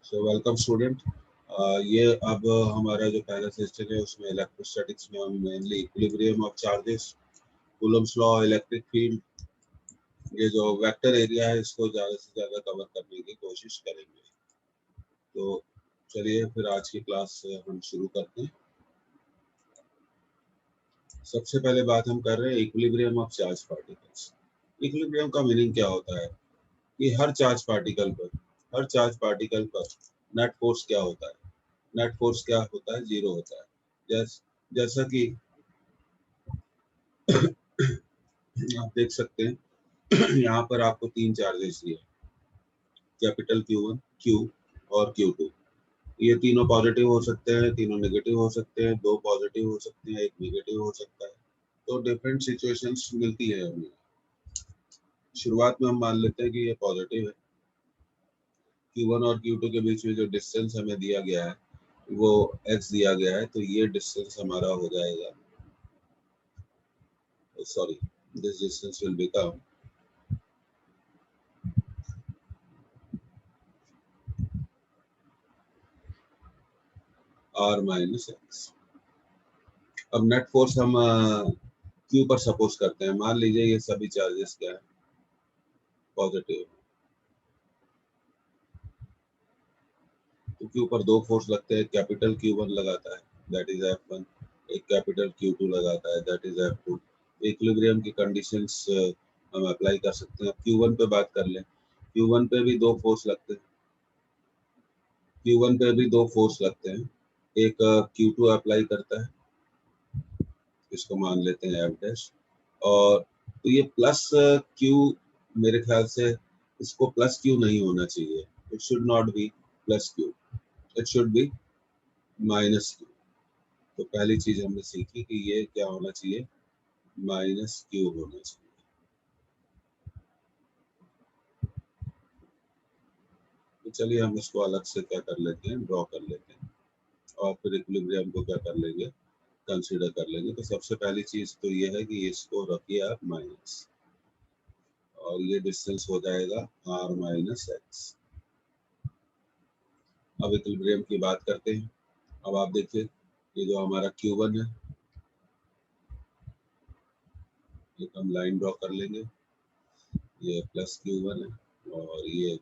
So welcome student. ये अब हमारा जो पहला सेशन है उसमें इलेक्ट्रोस्टैटिक्स में हम mainly equilibrium of charges, Coulomb's law, electric field, ये जो वेक्टर एरिया है इसको ज़्यादा से ज़्यादा कवर करने की कोशिश करेंगे। तो चलिए फिर आज की क्लास हम शुरू करते हैं। सबसे पहले बात हम कर रहे हैं equilibrium of charge particles. Equilibrium का मीनिंग क्या होता है कि हर चार्ज पार्टिकल पर नेट फोर्स क्या होता है। नेट फोर्स क्या होता है? जीरो होता है। जैसा कि आप देख सकते हैं यहाँ पर आपको तीन चार्जेस दिए, कैपिटल Q1, Q और Q2। ये तीनों पॉजिटिव हो सकते हैं, तीनों नेगेटिव हो सकते हैं, दो पॉजिटिव हो सकते हैं, एक नेगेटिव हो सकता है। तो डिफरेंट सिचुएशंस मिलती है हमें। शुरुआत में हम मान लेते हैं कि ये पॉजिटिव है। Q1 और Q2 के बीच में जो डिस्टेंस हमें दिया गया है वो x दिया गया है, तो ये डिस्टेंस हमारा हो जाएगा, sorry, this distance will become r minus x. अब नेट फोर्स हम Q पर सपोज करते हैं। मान लीजिए ये सभी चार्जेस क्या है? पॉजिटिव। तो Q पर दो फोर्स लगते हैं, कैपिटल Q1 लगाता है दैट इज F1, एक कैपिटल Q2 लगाता है दैट इज F2। इक्विलिब्रियम की कंडीशंस हम अप्लाई कर सकते हैं। Q1 पे बात कर लें। Q1 पे भी दो फोर्स लगते हैं, Q1 पे भी दो फोर्स लगते हैं। एक Q2 अप्लाई करता है, इसको मान लेते हैं F डैश। और तो ये प्लस Q, मेरे ख्याल से इसको प्लस Q नहीं होना चाहिए। It should not be plus Q, it should be minus Q। तो पहली चीज हमने सीखी कि ये क्या होना चाहिए? माइनस Q होना चाहिए। तो चलिए हम इसको अलग से क्या कर लेते हैं, ड्रॉ कर लेते हैं, और फिर इक्विलिब्रियम को क्या कर लेंगे, कंसीडर कर लेंगे। तो सबसे पहली चीज तो ये है कि इसको रखिए आप माइनस, और ये डिस्टेंस हो जाएगा r माइनस एक्स। अब इक्विलिब्रियम की बात करते हैं। अब आप देखिए ये जो हमारा Q1 है, ये हम लाइन ड्रॉ कर लेंगे, ये प्लस Q1 है और ये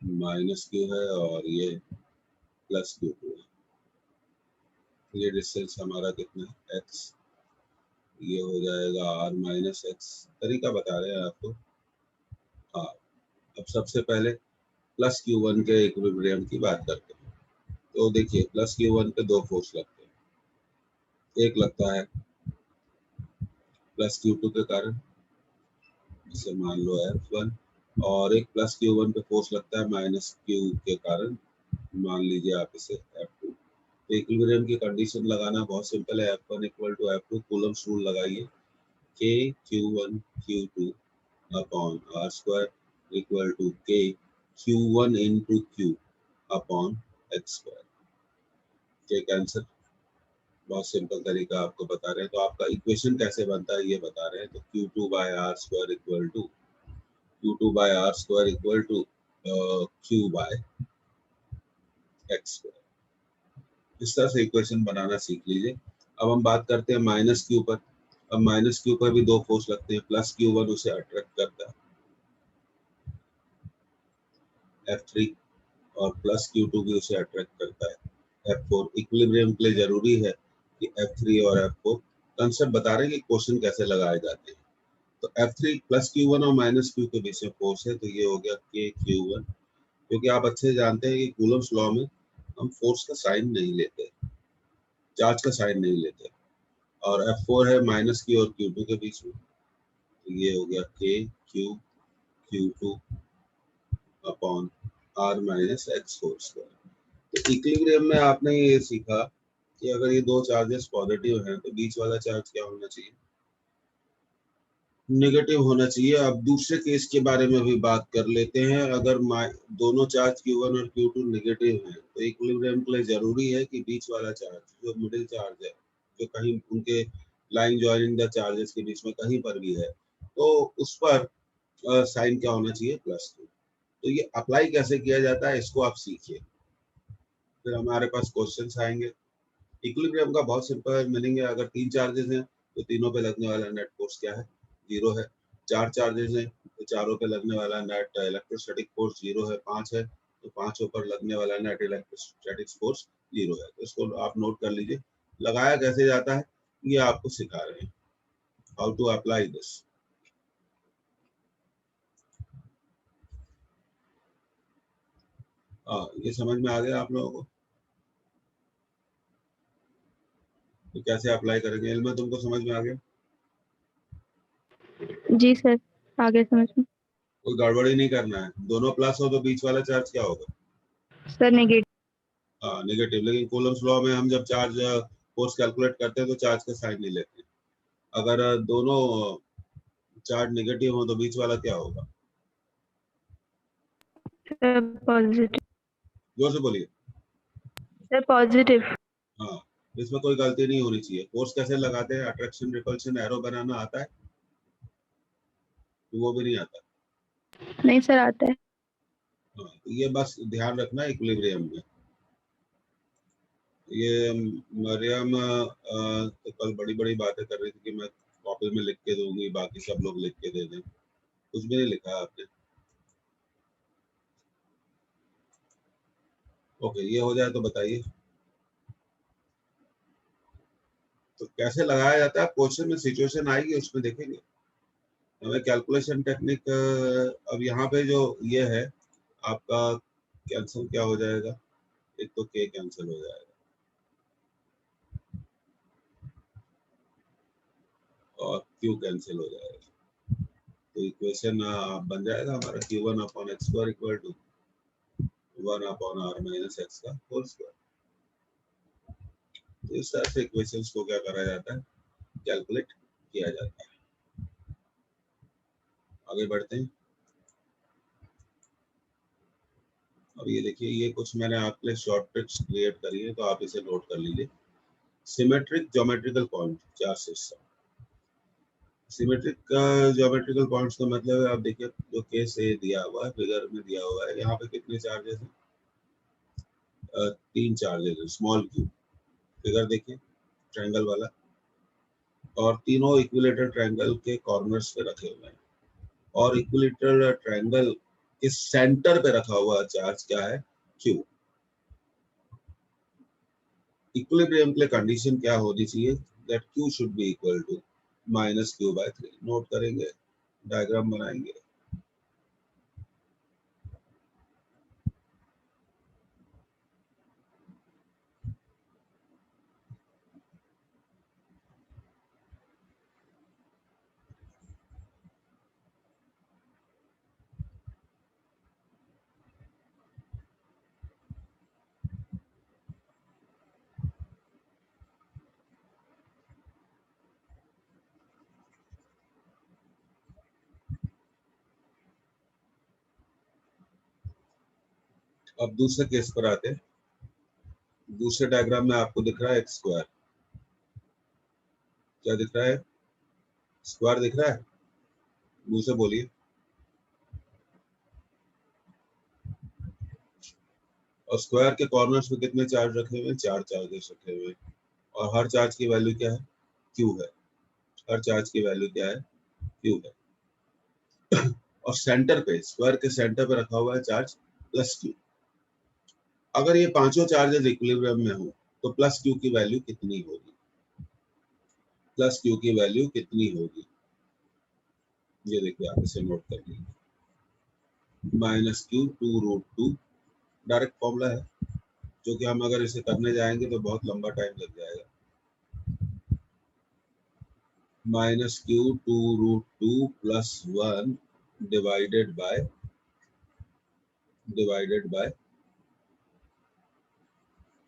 माइनस Q है और ये प्लस Q2 है। ये डिस्टेंस हमारा कितना है? x। ये हो जाएगा r माइनस एक्स। तरीका बता रहे हैं आपको। हाँ, अब सबसे पहले प्लस Q1 के इक्विलिब्रियम की बात करते हैं। तो देखिए प्लस Q1 पे दो फोर्स लगते हैं। एक लगता है प्लस Q2 के कारण, इसे मान लो F1, और एक प्लस Q1 पे फोर्स लगता है माइनस Q के कारण, मान लीजिए आप इसे F2। तो इक्विलिब्रियम की कंडीशन लगाना बहुत सिंपल है। F1 equal to F2, Coulomb's rule लगाइए। K Q1 Q2 upon R square equal to K Q1 into Q upon x square. K cancel. बहुत सिंपल तरीका आपको बता रहे हैं। तो आपका इक्वेशन कैसे बनता है ये बता रहे हैं। तो Q2 by R square equal to Q2 by R square equal to Q by x square. इस तरह से इक्वेशन बनाना सीख लीजिए। अब हम बात करते हैं माइनस Q पर। अब माइनस Q पर भी दो फोर्स लगते हैं। प्लस Q1 उसे अट्रैक्ट करता है F3, और प्लस Q2 भी उसे अट्रैक्ट करता है F4। इक्विलिब्रियम के लिए जरूरी है कि F3 और F4, कंसेप्ट बता रहे हैं कि क्वेश्चन कैसे लगाए जाते हैं। तो F3 प्लस Q1 और माइनस Q के बीच में फोर्स है, तो ये हो गया K Q1। क्योंकि आप अच्छे जानते हैं कि कूलम्स लॉ में हम फोर्स का साइन नहीं लेते, चार्ज का साइन नहीं लेते। और F4 है माइनस Q और Q2 के बीच में, तो ये हो गया K Q Q2 upon R minus x whole square. तो इक्विलिब्रियम में आपने ये सीखा कि अगर ये दो चार्जेस पॉजिटिव हैं तो बीच वाला चार्ज क्या होना चाहिए? नेगेटिव होना चाहिए। अब दूसरे केस के बारे में भी बात कर लेते हैं। अगर दोनों चार्ज Q1 और Q2 नेगेटिव हैं तो इक्विलिब्रियम के लिए जरूरी है कि बीच वाला चार्ज, जो मिडिल चार्ज है, जो कहीं उनके लाइन जॉइनिंग द चार्जेस के बीच में कहीं पर भी है, तो उस पर साइन क्या होना चाहिए? Plus Q। तो ये अप्लाई कैसे किया जाता है इसको आप सीखिए। फिर हमारे पास क्वेश्चंस आएंगे। इक्विलिब्रियम का बहुत सिंपल मीनिंग है, अगर 3 चार्जेस हैं तो तीनों पे लगने वाला नेट फोर्स क्या है, 0 है। 4 चार्जेस हैं तो चारों पे लगने वाला नेट इलेक्ट्रोस्टैटिक फोर्स 0 है। 5 है तो पांचों पर लगने वाला नेट इलेक्ट्रोस्टैटिक फोर्स 0 है। तो इसको आप नोट कर लीजिए। लगाया कैसे जाता है ये आपको सिखा रहे हैं, हाउ टू अप्लाई दिस। ये समझ में आ गया आप लोगों को? तो कैसे अप्लाई करेंगे, इल्म तुमको समझ में आ गया? जी सर, आगे समझ में। कोई गड़बड़ी नहीं करना है। दोनों प्लस हो तो बीच वाला चार्ज क्या होगा? Sir negative. नेगेटिव। लेकिन कूलम्स लॉ में हम जब चार्ज फोर्स कैलकुलेट करते हैं तो चार्ज का साइन नहीं लेते। अगर दोनों चार्ज नेगेटिव हो तो बीच वाला क्या होगा? Sir positive. जोर से बोलिए। Sir positive. हाँ, इसमें कोई गलती नहीं होनी चाहिए। फोर्स कैसे लगाते हैं, अट्रैक्शन रिपल्शन एरो बनाना आता है? तो वो भी नहीं आता। नहीं सर, आता है। हाँ, तो ये बस ध्यान रखना इक्विलिब्रियम में। ये मरियम तो कल बड़ी बड़ी बातें कर रही थी कि मैं कॉपी में लिख के दूंगी, बाकी सब लोग लिख के दे दें। कुछ भी नहीं लिखा आपने। ओके, ये हो जाए तो बताइए तो कैसे लगाया जाता है। क्वेश्चन में सिचुएशन आएगी उसमें देखेंगे। हमें कैलकुलेशन टेक्निक अब यहाँ पे जो ये है आपका कैंसिल क्या हो जाएगा, एक तो के कैंसिल हो जाएगा और क्यू कैंसिल हो जाएगा। तो इक्वेशन बन जाएगा हमारा q1 upon x square equal to 1 upon r minus x का होल स्क्वायर। तो इस तरह से इक्वेशंस को क्या करा जाता है, कैलकुलेट किया जाता है। आगे बढ़ते हैं। अब ये देखिए, ये कुछ मैंने आपके लिए शॉर्ट ट्रिक्स क्रिएट करी है तो आप इसे नोट कर लीजिए। सिमेट्रिक ज्योमेट्रिकल पॉइंट 4 से 7। सिमेट्रिक ज्योमेट्रिकल पॉइंट्स का मतलब है, आप देखिए जो केस ए दिया हुआ है, फिगर में दिया हुआ है, यहाँ पे कितने चार्जेस हैं? 3 चार्जेस है, स्मॉल क्यू। फिगर देखिए ट्रायंगल वाला, और तीनों इक्विलेटरल ट्रायंगल के कॉर्नर्स पे रखे हुए हैं। और इक्विलेटरल ट्रायंगल के सेंटर पे रखा हुआ चार्ज क्या है, क्यू। इक्विलिब्रियम के लिए कंडीशन क्या होनी चाहिए, that Q should be equal to minus Q by 3। Note करेंगे, डायग्राम बनाएंगे। अब दूसरे केस पर आते हैं। दूसरे डायग्राम में आपको दिख रहा है एक्स स्क्वायर। क्या दिख रहा है, स्क्वायर दिख रहा है? मुंह से बोलिए। और स्क्वायर के कॉर्नर्स में कितने चार्ज रखे हुए हैं, 4 चार्जेस रखे हुए हैं। और हर चार्ज की वैल्यू क्या है, क्यू है। हर चार्ज की वैल्यू क्या है, क्यू है। और सेंटर पे, स्क्वायर के सेंटर पे रखा हुआ है चार्ज प्लस क्यू। अगर ये पांचों चार्जेस इक्विलिब्रियम में हो तो प्लस क्यू की वैल्यू कितनी होगी, प्लस क्यू की वैल्यू कितनी होगी? ये देखिए, आप इसे नोट कर लीजिए। माइनस क्यू 2√2 डायरेक्ट फॉर्मूला है, जो कि हम अगर इसे करने जाएंगे तो बहुत लंबा टाइम लग जाएगा। Minus Q 2√2 plus 1 divided by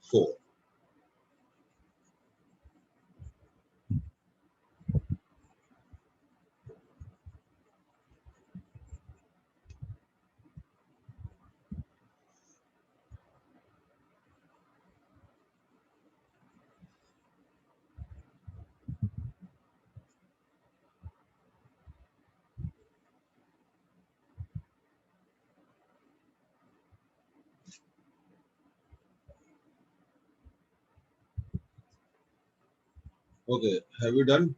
4। Okay, have you done?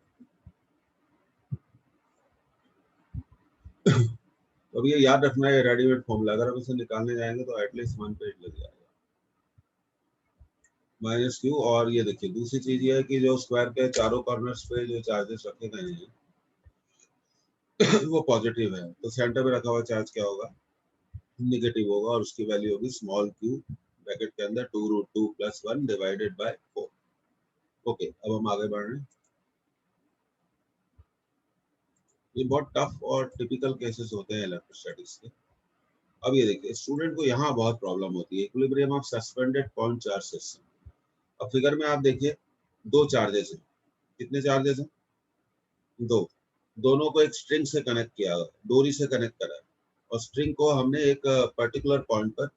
अब ये याद रखना है रेडीमेड फॉर्मूला, अगर हम इसे निकालने जाएंगे तो एटलीस्ट 1 पेज लग जाएगा। माइनस क्यू, और ये देखिए दूसरी चीज ये है कि जो स्क्वायर के चारों कॉर्नर्स पे जो चार्जेस रखे गए हैं वो पॉजिटिव है, तो सेंटर में रखा हुआ चार्ज क्या होगा? नेगेटिव होगा, और उसकी वैल्यू होगी स्मॉल क्यू ब्रैकेट के अंदर 2√2 + 1 डिवाइडेड बाय 4। ओके, अब हम आगे बढ़ रहे हैं। ये बहुत टफ और टिपिकल केसेस होते हैं इलेक्ट्रोस्टैटिक्स के। अब ये देखिए स्टूडेंट को यहाँ बहुत प्रॉब्लम होती है, equilibrium of suspended point charge system. अब फिगर में आप देखिए दो चार्जेस हैं। कितने चार्जेस हैं? दो। दोनों को एक स्ट्रिंग से कनेक्ट किया हुआ है, डोरी से कनेक्ट करा है, और स्ट्रिंग को हमने एक पर्टिकुलर पॉइंट पर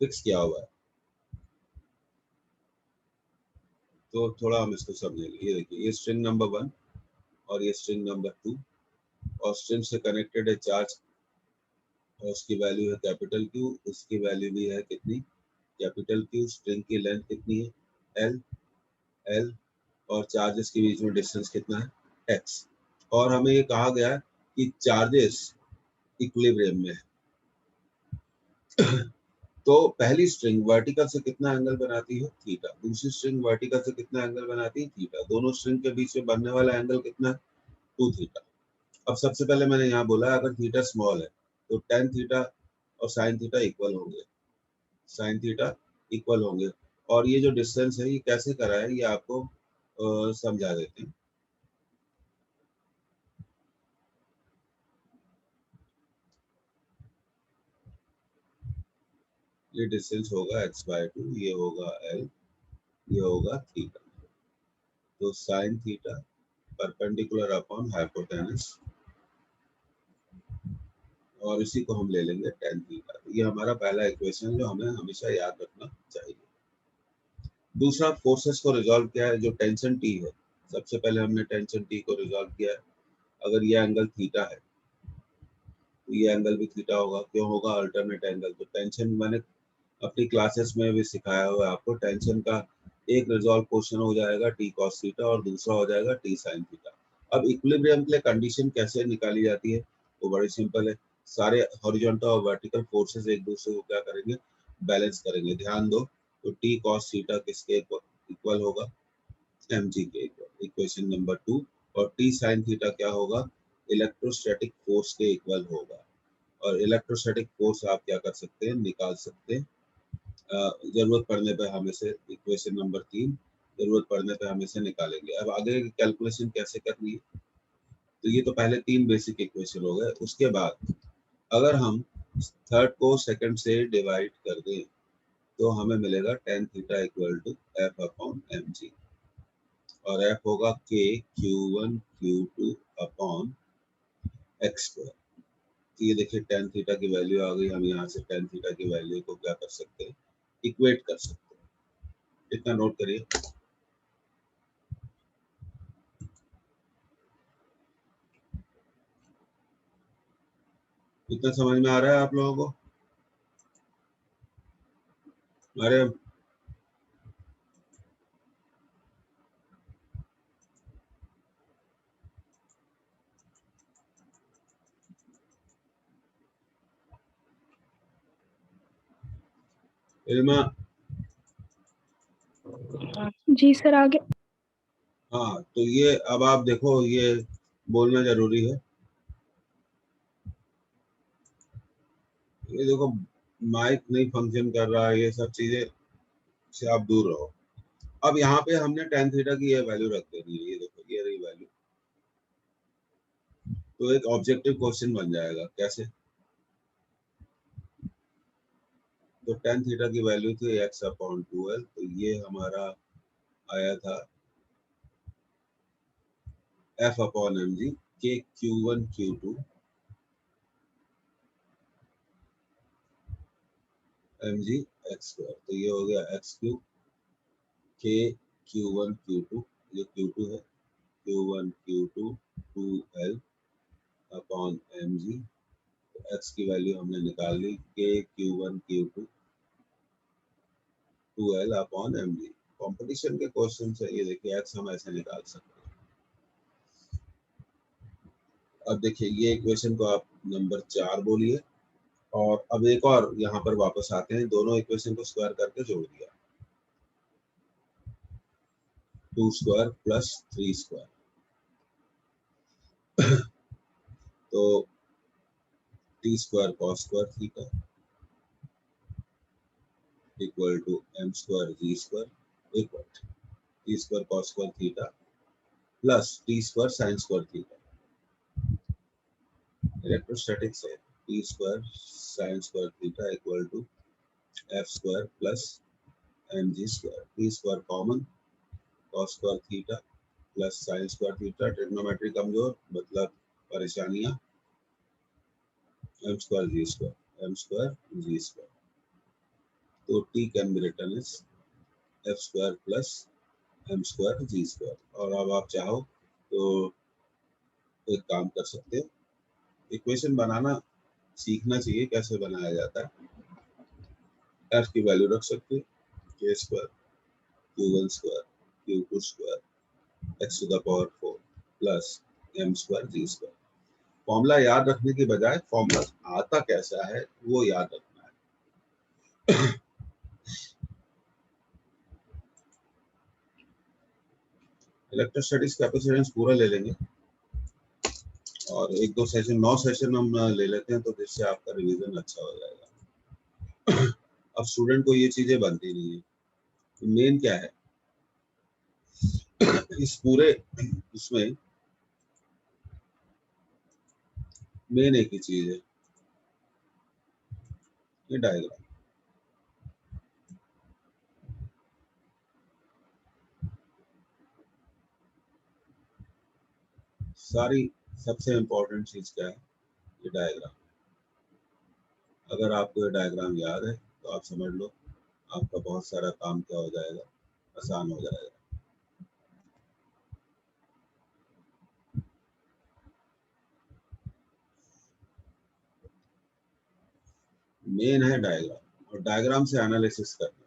फिक्स किया हुआ है। तो थोड़ा हम इसको समझेंगे। ये देखिए ये स्ट्रिंग नंबर 1 और ये स्ट्रिंग नंबर 2, और स्ट्रिंग से कनेक्टेड है चार्ज, और उसकी वैल्यू है कैपिटल क्यू, उसकी वैल्यू भी है कितनी? Capital Q. स्ट्रिंग की लेंथ कितनी है? एल। एल और चार्जेस के बीच में डिस्टेंस कितना है? एक्स। और हमें ये कहा गया कि चार्जेस इक्विलिब्रियम में है। तो पहली स्ट्रिंग वर्टिकल से कितना एंगल बनाती है? थीटा। दूसरी स्ट्रिंग वर्टिकल से कितना एंगल बनाती है? थीटा। दोनों स्ट्रिंग के बीच में बनने वाला एंगल कितना है? 2 थीटा। अब सबसे पहले मैंने यहाँ बोला अगर थीटा स्मॉल है तो tan थीटा और sin थीटा इक्वल होंगे, sin थीटा इक्वल होंगे। और ये जो डिस्टेंस है ये कैसे करा है ये आपको समझा देते हैं। ये डिस्टेंस होगा x/2, ये होगा l, ये होगा थीटा। तो sin theta perpendicular upon hypotenuse, और इसी को हम ले लेंगे tan थीटा। ये हमारा पहला इक्वेशन जो हमें हमेशा याद रखना चाहिए। दूसरा फोर्सेस को रिजॉल्व किया है, जो टेंशन टी है। सबसे पहले हमने टेंशन टी को रिजॉल्व किया है। अगर ये एंगल थीटा है तो ये एंगल भी थीटा होगा। क्यों होगा? Alternate angle. तो टेंशन मैंने अपनी क्लासेस में भी सिखाया हुआ है आपको। टेंशन का एक रिजॉल्व क्वेश्चन हो जाएगा टी कॉस थीटा और दूसरा हो जाएगा टी साइन थीटा। अब इक्विलिब्रियम के लिए कंडीशन कैसे निकाली जाती है? वो बड़ी सिंपल है। सारे हॉरिजॉन्टल और वर्टिकल फोर्सेस एक दूसरे को क्या करेंगे? बैलेंस करेंगे। ध्यान दो, तो टी कॉस थीटा किसके इक्वल होगा? mg के इक्वल, इक्वेशन नंबर 2। और टी साइन थीटा क्या होगा? इलेक्ट्रोस्टैटिक फोर्स के इक्वल होगा। और इलेक्ट्रोस्टैटिक फोर्स आप क्या कर सकते हैं? निकाल सकते हैं। जरूरत पड़ने पे हम इसे इक्वेशन नंबर 3, जरूरत पड़ने पे हम इसे निकालेंगे। अब आगे कैलकुलेशन कैसे करनी है? तो ये तो पहले 3 बेसिक इक्वेशन हो गए। उसके बाद अगर हम थर्ड को सेकंड से डिवाइड कर दें तो हमें मिलेगा tan theta equal to F/mg, और F होगा K Q1 Q2 upon x square. ये देखिए tan थीटा की वैल्यू आ गई। हम यहाँ से tan थीटा की वैल्यू को क्या कर सकते हैं? इक्वेट कर सकते हैं। इतना नोट करिए। इतना समझ में आ रहा है आप लोगों को? अरे इल्मा, जी सर आगे। हाँ तो ये अब आप देखो, ये बोलना जरूरी है। ये देखो माइक नहीं फंक्शन कर रहा है, ये सब चीजें से आप दूर रहो। अब यहाँ पे हमने tan थीटा की ये वैल्यू रख देनी है। ये देखो ये रही वैल्यू। तो एक ऑब्जेक्टिव क्वेश्चन बन जाएगा। कैसे? तो tan थीटा की वैल्यू थी x/2l, तो ये हमारा आया था F/mg K Q1 Q2 mg x square. तो ये हो गया x cube K Q1 Q2, ये Q2 है, Q1 Q2 2l upon mg। तो x की वैल्यू हमने निकाल ली K Q1 Q2 2l upon mg। Competition के क्वेश्चन है ये, देखिए x हम ऐसे निकाल सकते हैं। अब देखिए ये इक्वेशन को आप नंबर 4 बोलिए, और अब एक और यहाँ पर वापस आते हैं, दोनों इक्वेशन को स्क्वायर करके जोड़ दिया, 2 स्क्वायर प्लस 3 स्क्वायर, तो t square cos square theta equal to m square g square equal t square cos square theta plus t square sin square theta. Electrostatics है, t square sin square theta equal to f square plus mg square, t square common, cos square theta plus sin square theta, trigonometry कमजोर मतलब परेशानियां, m square g square, m square g square, तो t can be written as f square plus m square g square. और अब आप चाहो तो एक काम कर सकते हो, इक्वेशन बनाना सीखना चाहिए कैसे बनाया जाता है। f की वैल्यू रख सकते हैं k square q1 square q2 square x to the power 4 plus m square g square. Formula याद रखने की बजाय फॉर्मूला आता कैसा है वो याद रखना है। इलेक्ट्रोस्टैटिक्स कैपेसिटेंस पूरा ले लेंगे और एक दो सेशन, 9 सेशन हम ले लेते हैं, तो जिससे आपका रिवीजन अच्छा हो जाएगा। अब स्टूडेंट को ये चीजें बनती नहीं है, तो मेन क्या है इस पूरे इसमें, मेन एक ही चीज है, ये डायग्राम। सारी सबसे इम्पोर्टेंट चीज क्या है, ये डायग्राम। अगर आपको ये डायग्राम याद है तो आप समझ लो आपका बहुत सारा काम क्या हो जाएगा, आसान हो जाएगा। मेन है डायग्राम, और डायग्राम से एनालिसिस करना।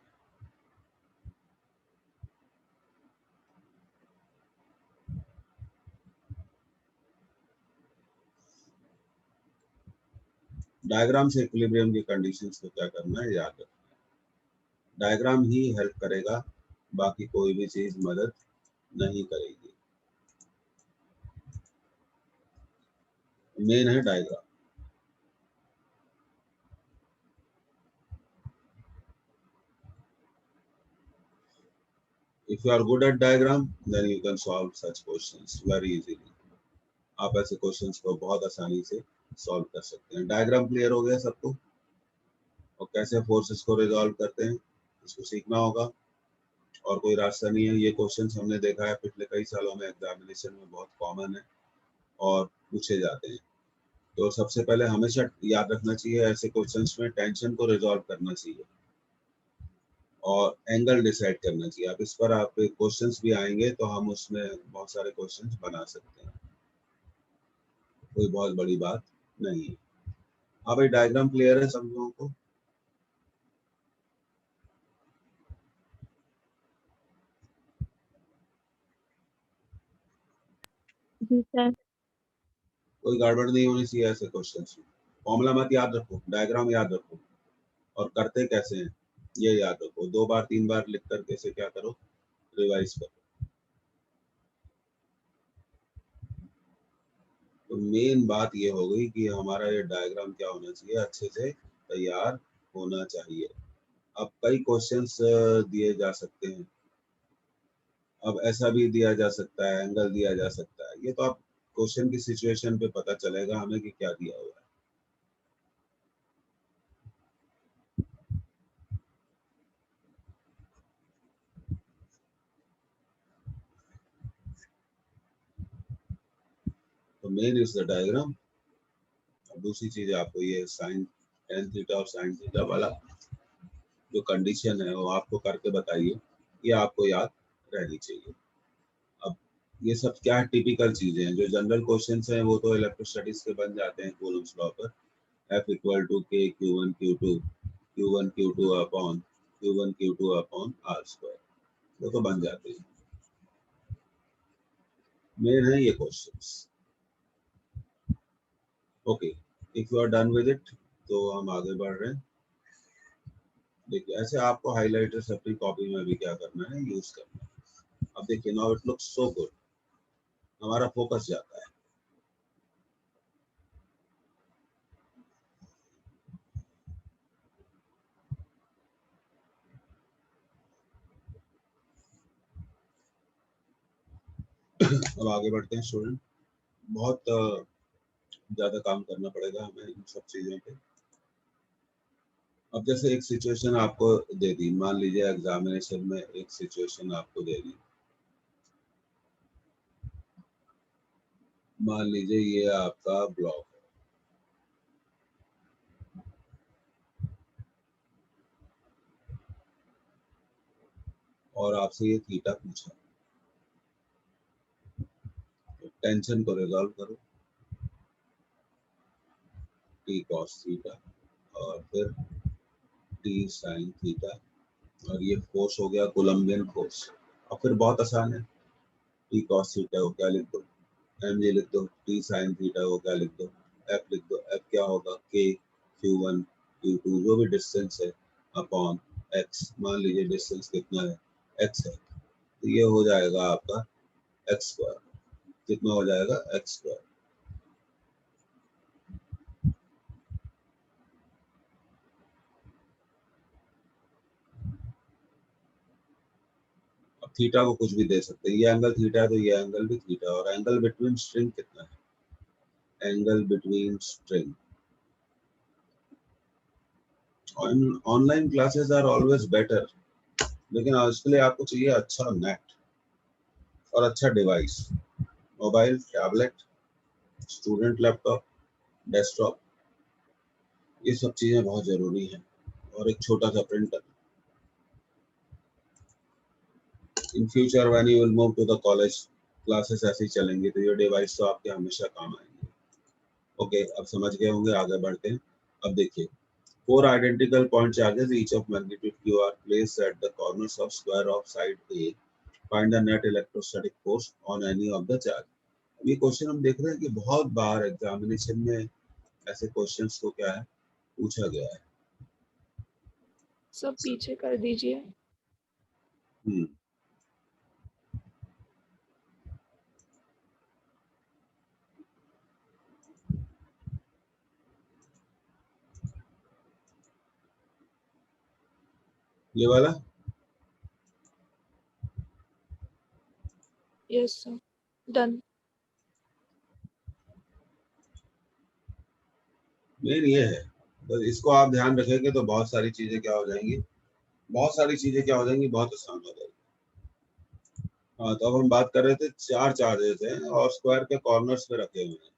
डायग्राम से इक्विलिब्रियम की कंडीशंस को क्या करना है, याद रखना है। डायग्राम ही हेल्प करेगा, बाकी कोई भी चीज मदद नहीं करेगी। मेन है diagram. If you are good at diagram, then you can solve such questions very easily. आप ऐसे क्वेश्चंस को बहुत आसानी से सॉल्व कर सकते हैं। डायग्राम क्लियर हो गया सबको, और कैसे फोर्सेस को रिजॉल्व करते हैं इसको सीखना होगा, और कोई रास्ता नहीं है। ये क्वेश्चंस हमने देखा है पिछले कई सालों में एग्जामिनेशन में बहुत कॉमन है और पूछे जाते हैं। तो सबसे पहले हमेशा याद रखना चाहिए, ऐसे क्वेश्चंस में टेंशन को रिजॉल्व करना चाहिए और एंगल डिसाइड करना चाहिए। आप इस पर आप क्वेश्चंस भी आएंगे तो हम उसमें बहुत सारे क्वेश्चंस बना सकते हैं, कोई बहुत बड़ी बात नहीं है। हाँ भाई, डायग्राम क्लियर है सब लोगों को? जी सर। कोई गड़बड़ नहीं होनी चाहिए ऐसे क्वेश्चंस में। फॉर्मूला मत याद रखो, डायग्राम याद रखो, और करते कैसे हैं ये याद रखो। 2 बार 3 बार लिख कर कैसे क्या करो, रिवाइज करो। तो मेन बात ये हो गई कि हमारा ये डायग्राम क्या होना चाहिए, अच्छे से तैयार होना चाहिए। अब कई क्वेश्चंस दिए जा सकते हैं, अब ऐसा भी दिया जा सकता है, एंगल दिया जा सकता है। ये तो आप क्वेश्चन की सिचुएशन पे पता चलेगा हमें कि क्या दिया हुआ है। तो मेन इज द डायग्राम। अब दूसरी चीज आपको ये साइन टेन थीटा और साइन थीटा वाला जो कंडीशन है वो आपको करके बताइए, ये आपको याद रहनी चाहिए। अब ये सब क्या टिपिकल चीजें हैं, जो जनरल क्वेश्चंस हैं वो तो इलेक्ट्रोस्टैटिक्स के बन जाते हैं कूलम्स लॉ पर। F equal to K Q1 Q2 Q1 Q2 upon Q1 Q2 upon R square. वो तो बन जाते हैं, मेन है ये questions. Okay, if you are done with it तो हम आगे बढ़ रहे हैं। देखिए ऐसे आपको हाइलाइटर्स अपनी कॉपी में भी क्या करना है, यूज करना है। अब देखिए now it looks so good, हमारा फोकस जाता है। अब आगे बढ़ते हैं स्टूडेंट, बहुत ज्यादा काम करना पड़ेगा हमें इन सब चीजों पे। अब जैसे एक सिचुएशन आपको दे दी, मान लीजिए एग्जामिनेशन में एक सिचुएशन आपको दे दी, मान लीजिए ये आपका ब्लॉक है और आपसे ये थीटा पूछा, तो टेंशन को रिजॉल्व करो, टी कॉस थीटा और फिर टी साइन थीटा, और ये फोर्स हो गया कोलम्बियन फोर्स। और फिर बहुत आसान है, टी कॉस थीटा को क्या लिख दो, एम जी लिख दो, टी साइन थीटा को क्या लिख दो, एफ लिख दो। एफ क्या होगा, के Q1 Q2 जो भी डिस्टेंस है अपॉन एक्स, मान लीजिए डिस्टेंस कितना है, एक्स है, तो ये हो जाएगा आपका एक्स स्क्वायर। कितना हो जाएगा, एक्स स्क्वायर। अब थीटा को कुछ भी दे सकते हैं, ये एंगल थीटा है तो ये एंगल भी थीटा, और एंगल बिटवीन स्ट्रिंग कितना है, angle between string. Online classes are always better, लेकिन उसके लिए आपको चाहिए अच्छा नेट और अच्छा device, mobile, tablet, student laptop, desktop, ये सब चीजें बहुत जरूरी हैं, और एक छोटा सा printer. In future when you will move to the college, classes ऐसे ही चलेंगी तो ये डिवाइस तो आपके हमेशा काम आएंगे। ओके, अब समझ गए होंगे, आगे बढ़ते हैं। अब देखिए, four identical point charges each of magnitude q are placed at the corners of square of side A, find the net electrostatic force on any of the charge। ये क्वेश्चन हम देख रहे हैं कि बहुत बार एग्जामिनेशन में ऐसे क्वेश्चंस को क्या है, पूछा गया है। सब पीछे कर दीजिए। ये वाला यस सर, डन। मेन ये है, बस इसको आप ध्यान रखेंगे तो बहुत सारी चीजें क्या हो जाएंगी, बहुत सारी चीजें क्या हो जाएंगी, बहुत आसान हो जाएगी। हाँ, तो अब हम बात कर रहे थे, चार चार्जेस हैं और स्क्वायर के कॉर्नर्स पे रखे हुए हैं,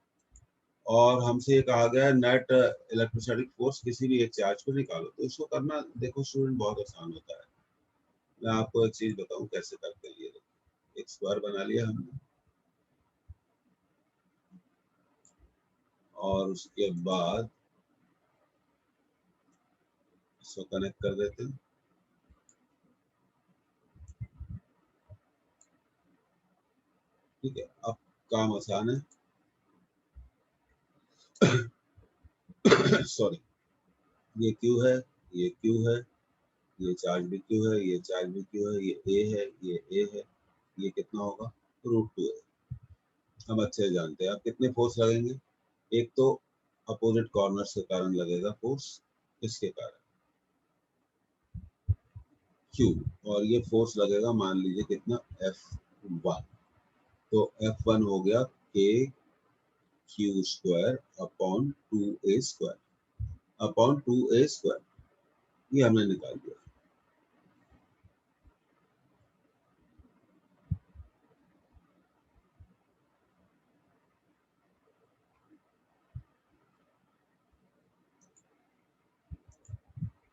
और हमसे ये कहा गया है नेट इलेक्ट्रोस्टैटिक फोर्स किसी भी एक चार्ज पे निकालो। तो इसको करना देखो स्टूडेंट बहुत आसान होता है। मैं आपको एक चीज बताऊं कैसे करते हैं। ये देखो, एक स्क्वायर बना लिया हमने, और उसके बाद इसको कनेक्ट कर देते हैं। ठीक है, अब काम आसान है। सॉरी, ये Q है, ये Q है, ये चार्ज भी Q है, ये चार्ज भी Q है, ये A है, ये A है, ये कितना होगा, √2 है। हम अच्छे से जानते हैं। अब कितने फोर्स लगेंगे, एक तो अपोजिट कॉर्नर्स के कारण लगेगा फोर्स, इसके कारण Q, और ये फोर्स लगेगा मान लीजिए कितना, F1। तो F1 हो गया KQ² upon 2A² upon 2A², ये हमने निकाल दिया।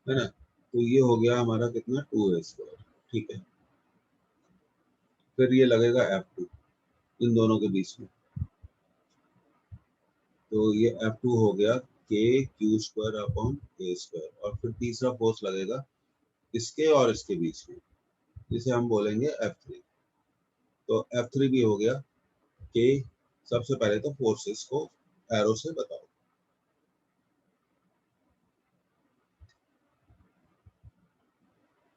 है ना, तो ये हो गया हमारा कितना, 2A²। ठीक है, फिर ये लगेगा F2 इन दोनों के बीच में, तो ये F2 हो गया KQ² अपॉन A², और फिर तीसरा फोर्स लगेगा इसके और इसके बीच में, इसे हम बोलेंगे F3। तो F3 भी हो गया कि सबसे पहले तो फोर्सेस को एरो से बताओ।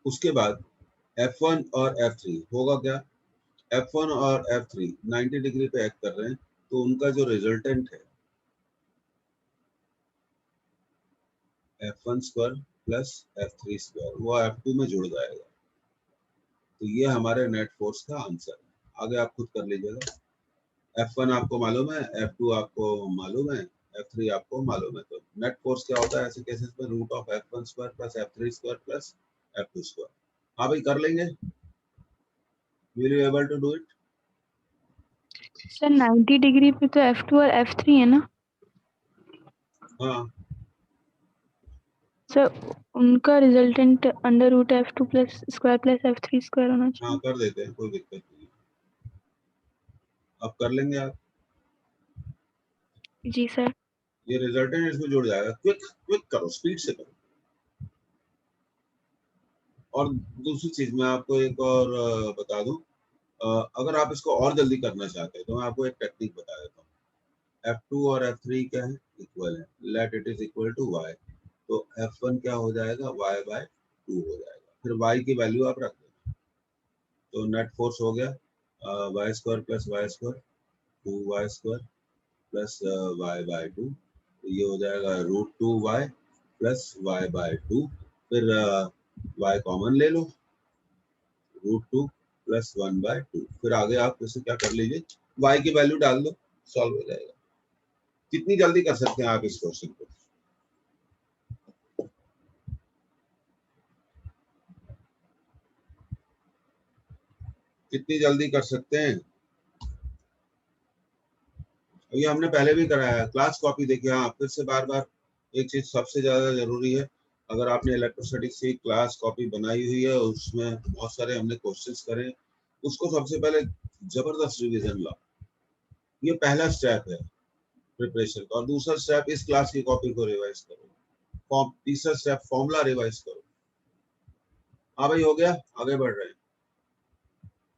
उसके बाद F1 और F3 होगा क्या, F1 और F3 90 डिग्री पे एक्ट कर रहे हैं, तो उनका जो रिजल्टेंट है F1 square plus F3 square वो F2 में जुड़ जाएगा। तो ये हमारे नेट फोर्स का आंसर है। आगे आप खुद कर लीजिएगा। F1 आपको मालूम है, F2 आपको मालूम है, F3 आपको मालूम है। तो नेट फोर्स क्या होता है ऐसे केसेस में, root of F1 square plus F3 square plus F2 square. हाँ भाई कर लेंगे, will you able to do it? Sir 90 degree पे तो F2 और F3 है ना हाँ सर, उनका resultant under root F2 plus square plus F3 square होना हाँ चाहिए। कर देते हैं, कोई दिक्कत नहीं। अब कर लेंगे आप, जी सर। ये रिजल्टेंट इसमें जुड़ जाएगा। क्विक क्विक करो, स्पीड से करो। और दूसरी चीज मैं आपको एक और बता दूं, अगर आप इसको और जल्दी करना चाहते हैं तो मैं आपको एक टेक्निक बता देता हूँ। F2 और F3 क्या है, इक्वल है, let it is equal to y। तो F1 क्या हो जाएगा, y बाय 2 हो जाएगा। फिर y की वैल्यू आप रख देना। तो नेट फोर्स हो गया y square plus y square 2y square plus y by 2। तो ये हो जाएगा root 2y plus y by 2। फिर y कॉमन ले लो, रूट 2 प्लस 1/2। फिर आगे आप इसे क्या कर लीजिए, y की वैल्यू डाल दो, सॉल्व हो जाएगा। कितनी जल्दी कर सकते हैं आप इस क्वेश्चन को? कितनी जल्दी कर सकते हैं? ये हमने पहले भी कराया है, क्लास कॉपी देखिए। हाँ फिर से बार बार एक चीज सबसे ज्यादा जरूरी है, अगर आपने इलेक्ट्रोस्टैटिक्स की क्लास कॉपी बनाई हुई है, उसमें बहुत सारे हमने क्वेश्चंस करे, उसको सबसे पहले जबरदस्त रिवीजन लाओ। ये पहला स्टेप है प्रिपरेशन का। और दूसरा स्टेप इस क्लास की कॉपी को रिवाइज करो। तीसरा स्टेप फॉर्मूला रिवाइज करो। हाँ भाई हो गया, आगे बढ़ रहे हैं।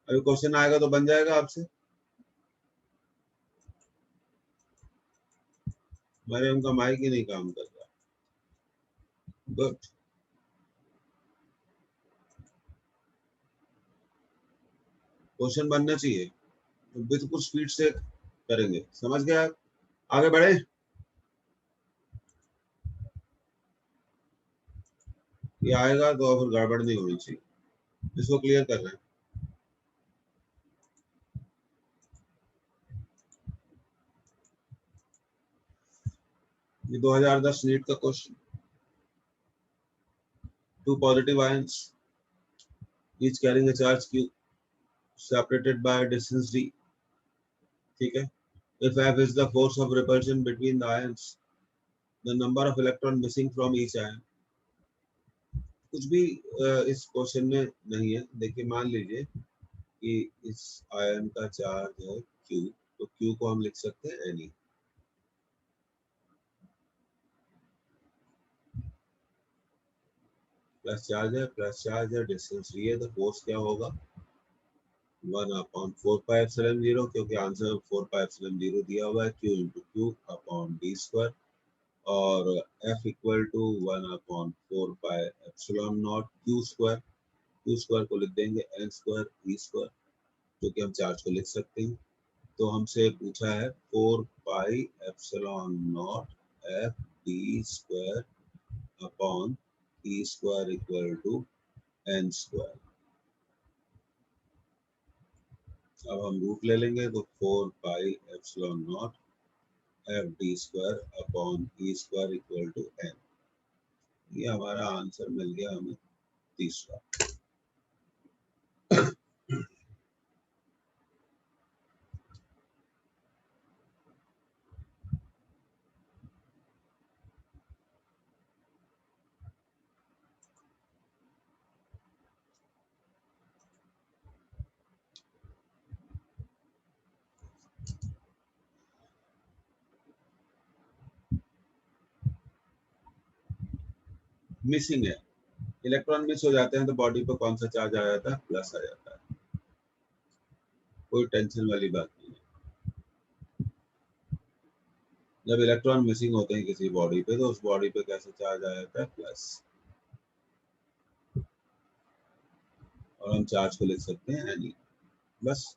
अभी क्वेश्चन आएगा तो बन जाएगा आपसे। मेरे उनका माइक ही नहीं काम कर रहा। गुड। क्वेश्चन बनना चाहिए, तो बिल्कुल स्पीड से करेंगे, समझ गए आप? आगे बढ़े। ये आएगा तो फिर गड़बड़ नहीं होनी चाहिए, इसको क्लियर कर रहे हैं। ये 2010 नीट का question. Two positive ions each carrying a charge q separated by a distance d, ठीक है। if F is the force of repulsion between the ions, the number of electron missing from each ion। कुछ भी इस question में नहीं है। देखिए मान लीजिए कि इस आयन का चार्ज है q, तो q को हम लिख सकते हैं Ne। प्लस चार्ज है डिस्टेंस d है, तो फोर्स क्या होगा 1/4πε0, क्योंकि आंसर 4πε0 दिया हुआ है, q into Q upon D square. और F equal to 1/4πε0 Q square को लिख देंगे n स्क्वायर ई स्क्वायर, जो कि हम चार्ज को लिख सकते हैं। तो हमसे पूछा है 4πε0 F D square upon E square equal to n square. अब हम रूट ले लेंगे, तो 4πε0 F D square upon E square equal to n। ये हमारा आंसर मिल गया हमें तीसरा। मिसिंग है, इलेक्ट्रॉन मिस हो जाते हैं तो बॉडी पर कौन सा चार्ज आ जाता है? प्लस आ जाता है, कोई टेंशन वाली बात नहीं है। जब इलेक्ट्रॉन मिसिंग होते हैं किसी बॉडी पे तो उस बॉडी पे कैसे चार्ज आ जाता है? प्लस। और हम चार्ज को लिख सकते हैं एनी। बस,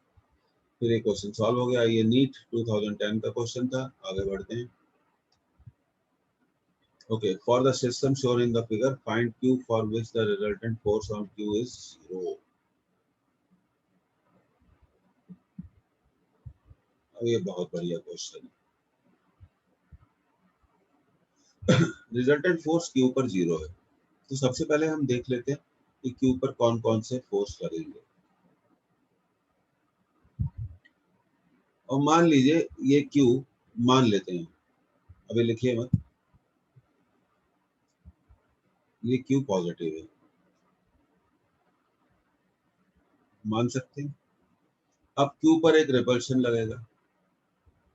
फिर ये क्वेश्चन सॉल्व हो गया। ये नीट 2010 का क्वेश्चन था। आगे बढ़ते हैं। Okay, for the system shown in the figure, find Q for which the resultant force on Q is 0. अब ये बहुत बढ़िया क्वेश्चन है। रिजल्टेंट फोर्स Q पर 0 है, तो सबसे पहले हम देख लेते हैं कि Q पर कौन कौन से फोर्स लगेंगे। और मान लीजिए ये Q मान लेते हैं, अभी लिखिए मत, ये Q पॉजिटिव है, मान सकते हैं। अब Q पर एक रिपल्शन लगेगा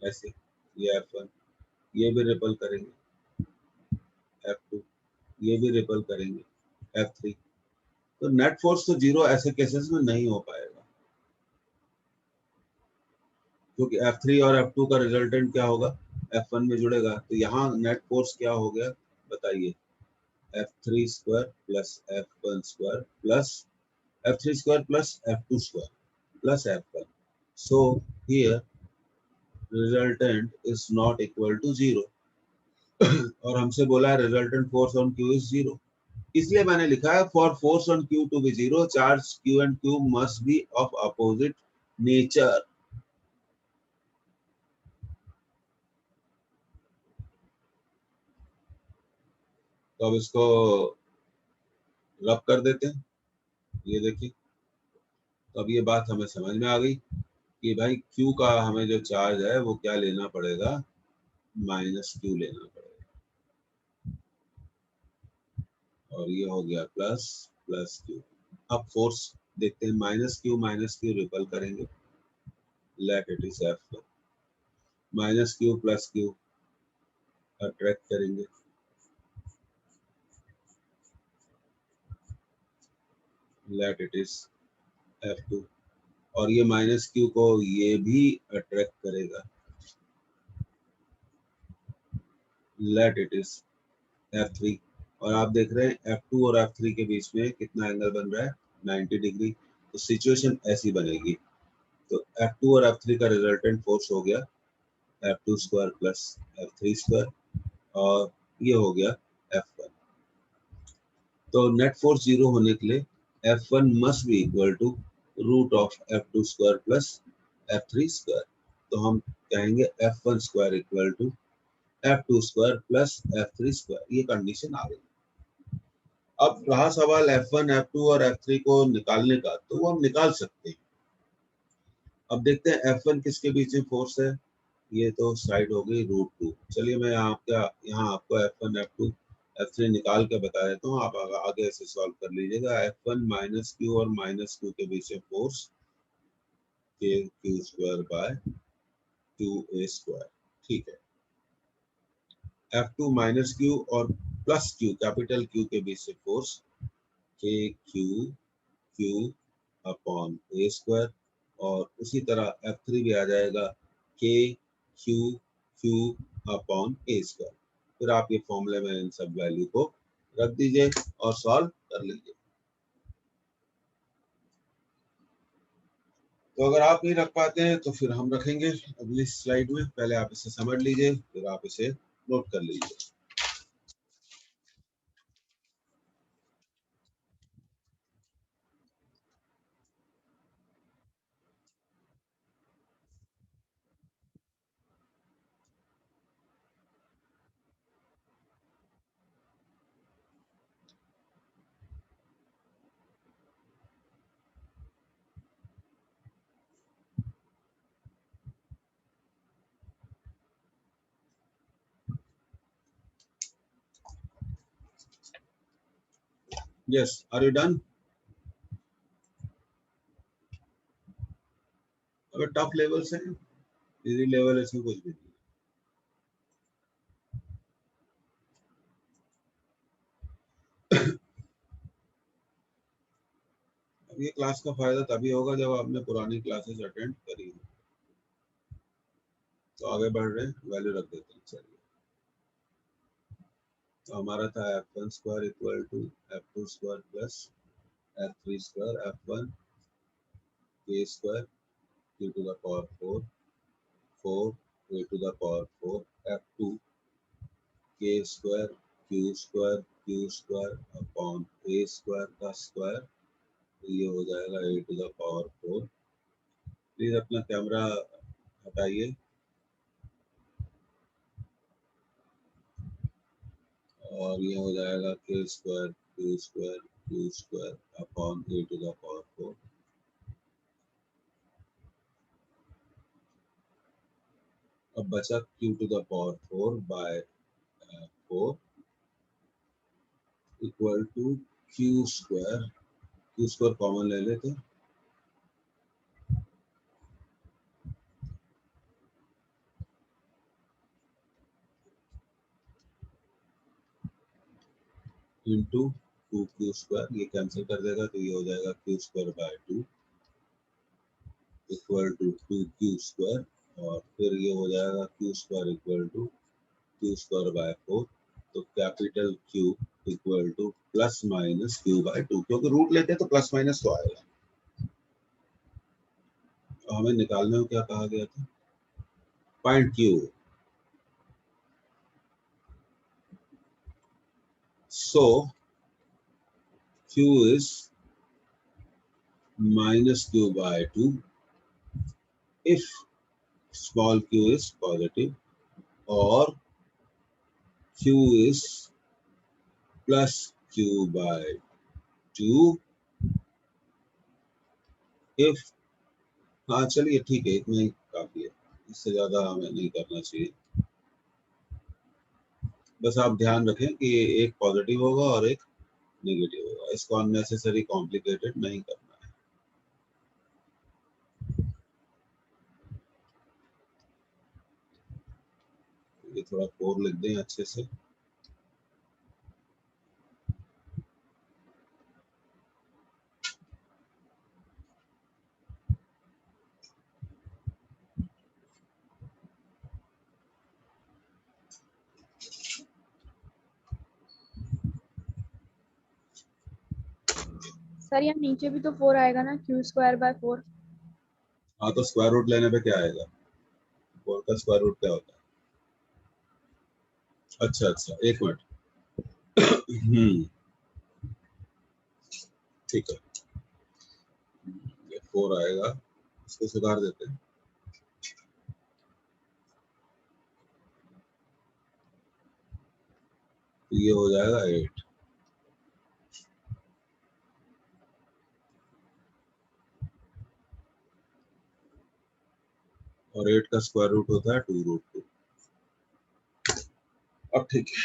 ऐसे, ये F1, ये भी रिपल करेंगे, F2, ये भी रिपल करेंगे, F3। तो नेट फोर्स तो 0 ऐसे केसेस में नहीं हो पाएगा, क्योंकि F3 और F2 का रिजल्टेंट क्या होगा? F1 में जुड़ेगा। तो यहाँ नेट फोर्स क्या हो गया बताइए? F3 square plus F1 square plus F3 square plus F2 square plus F1। So here resultant is not equal to 0। और हमसे बोला है resultant force on Q is 0, इसलिए मैंने लिखा है for force on Q to be 0, charge Q and Q must be of opposite nature. तो अब इसको रब कर देते हैं, ये देखिए। तो अब ये बात हमें समझ में आ गई कि भाई Q का हमें जो चार्ज है वो क्या लेना पड़ेगा? माइनस Q लेना पड़ेगा। और ये हो गया प्लस प्लस Q। अब फोर्स देखते हैं, माइनस Q रिपल करेंगे, late it is F1। Minus Q plus Q attract करेंगे, लेट इट इज F2। और ये माइनस Q को ये भी अट्रैक्ट करेगा, लेट इट इज F3। और आप देख रहे हैं F2 और F3 के बीच में कितना एंगल बन रहा है? 90 डिग्री। तो सिचुएशन ऐसी बनेगी। तो F2 और F3 का रिजल्टेंट फोर्स हो गया F2 square plus F3 square, और ये हो गया F1। तो नेट फोर्स 0 होने के लिए F1 must be equal to root of F2 square plus F3 square. तो हम कहेंगे F1 square equal to F2 square plus F3 square. ये कंडीशन आ गई। अब रहा सवाल F1, F2 और F3 को निकालने का, तो वो हम निकाल सकते हैं। अब देखते हैं F1 किसके बीच में फोर्स है। ये तो साइड हो गई √2। चलिए मैं यहाँ आपको F1, F2, F3 निकाल के बता देता हूँ, आप आगे से सॉल्व कर लीजिएगा। F1 माइनस Q और माइनस Q के बीच में force Q square bye 2a square, ठीक है। F2 माइनस Q और प्लस Q, कैपिटल Q के बीच से force Q upon a square. और उसी तरह F3 भी आ जाएगा Q अपॉन a स्क्वायर। फिर आप ये फॉर्मूले में इन सब वैल्यू को रख दीजिए और सॉल्व कर लीजिए। तो अगर आप नहीं रख पाते हैं तो फिर हम रखेंगे अगली स्लाइड में। पहले आप इसे समझ लीजिए, फिर आप इसे नोट कर लीजिए। Yes, are you done? अगर टफ लेवल से, इजी लेवल इसमें कुछ भी नहीं। ये क्लास का फायदा तभी होगा जब आपने पुरानी क्लासेस अटेंड करी हो। तो आगे बढ़ रहे हैं, वैल्यू रख देते हैं। चलिए, तो हमारा था f1 square equal to f2 square plus f3 square f1 k square q to the power 4 4 a to the power 4 f2 k square q square upon a square का स्क्वायर, ये हो जाएगा a to the power 4। Please अपना camera हटाइए और ये हो जाएगा k square q square upon a to the power 4। अब बचा q to the power 4 bye 4 equal to q square common ले लेते इंटू 2q स्क्वायर, ये कैंसिल कर देगा तो ये हो जाएगा q square by 2 equal to 2q square, और फिर ये हो जाएगा q square equal to q square by 4। तो capital Q equal to plus minus q by 2, क्योंकि रूट लेते हैं तो प्लस माइनस तो आएगा। तो हमें निकालने में क्या कहा गया था, point Q। So Q is minus q by 2 if small q is positive, or q is plus q by 2 if, हाँ चलिए ठीक है, इतना ही काफी है, इससे ज्यादा हमें नहीं करना चाहिए। बस आप ध्यान रखें कि एक पॉजिटिव होगा और एक नेगेटिव होगा, इसको अननेसेसरी कॉम्प्लिकेटेड नहीं करना है। ये थोड़ा 4 लिख दें अच्छे से। सर यहाँ नीचे भी तो 4 आएगा ना, q स्क्वायर बाय 4। हाँ तो स्क्वायर रूट लेने पे क्या आएगा, 4 का स्क्वायर रूट क्या होता है। अच्छा एक मिनट, ठीक है, ये 4 आएगा, इसको सुधार देते हैं। तो ये हो जाएगा 8, और 8 का स्क्वायर रूट होता है 2√2। अब ठीक है,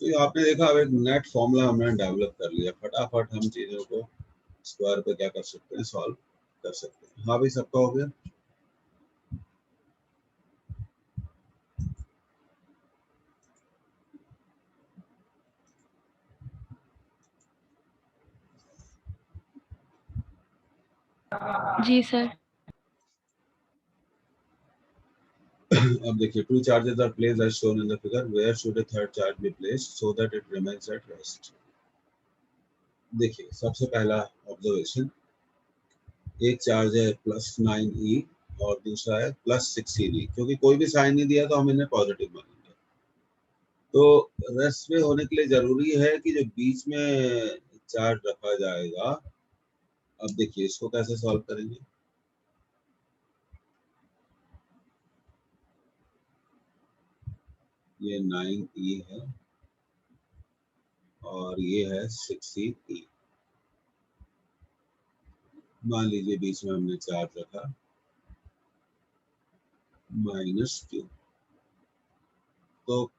तो आपने देखा अब एक नेट फॉर्मूला हमने डेवलप कर लिया, फटाफट हम चीजों को स्क्वायर पे क्या कर सकते हैं, सॉल्व कर सकते हैं। हाँ भाई, सबका हो गया। जी सर। अब देखिए, 2 charges are placed as shown in the figure. Where should a third charge be placed so that it remains at rest? देखिए, सबसे पहला ऑब्जर्वेशन, एक चार्ज है +9e और दूसरा है +16e, क्योंकि कोई भी साइन नहीं दिया तो हम इन्हें पॉजिटिव मानेंगे। तो रेस्ट में होने के लिए जरूरी है कि जो बीच में चार्ज रखा जाएगा, अब देखिए इसको कैसे सॉल्व करेंगे। ये 9e है और ये है 16e। मान लीजिए बीच में हमने चार्ज रखा -q, तो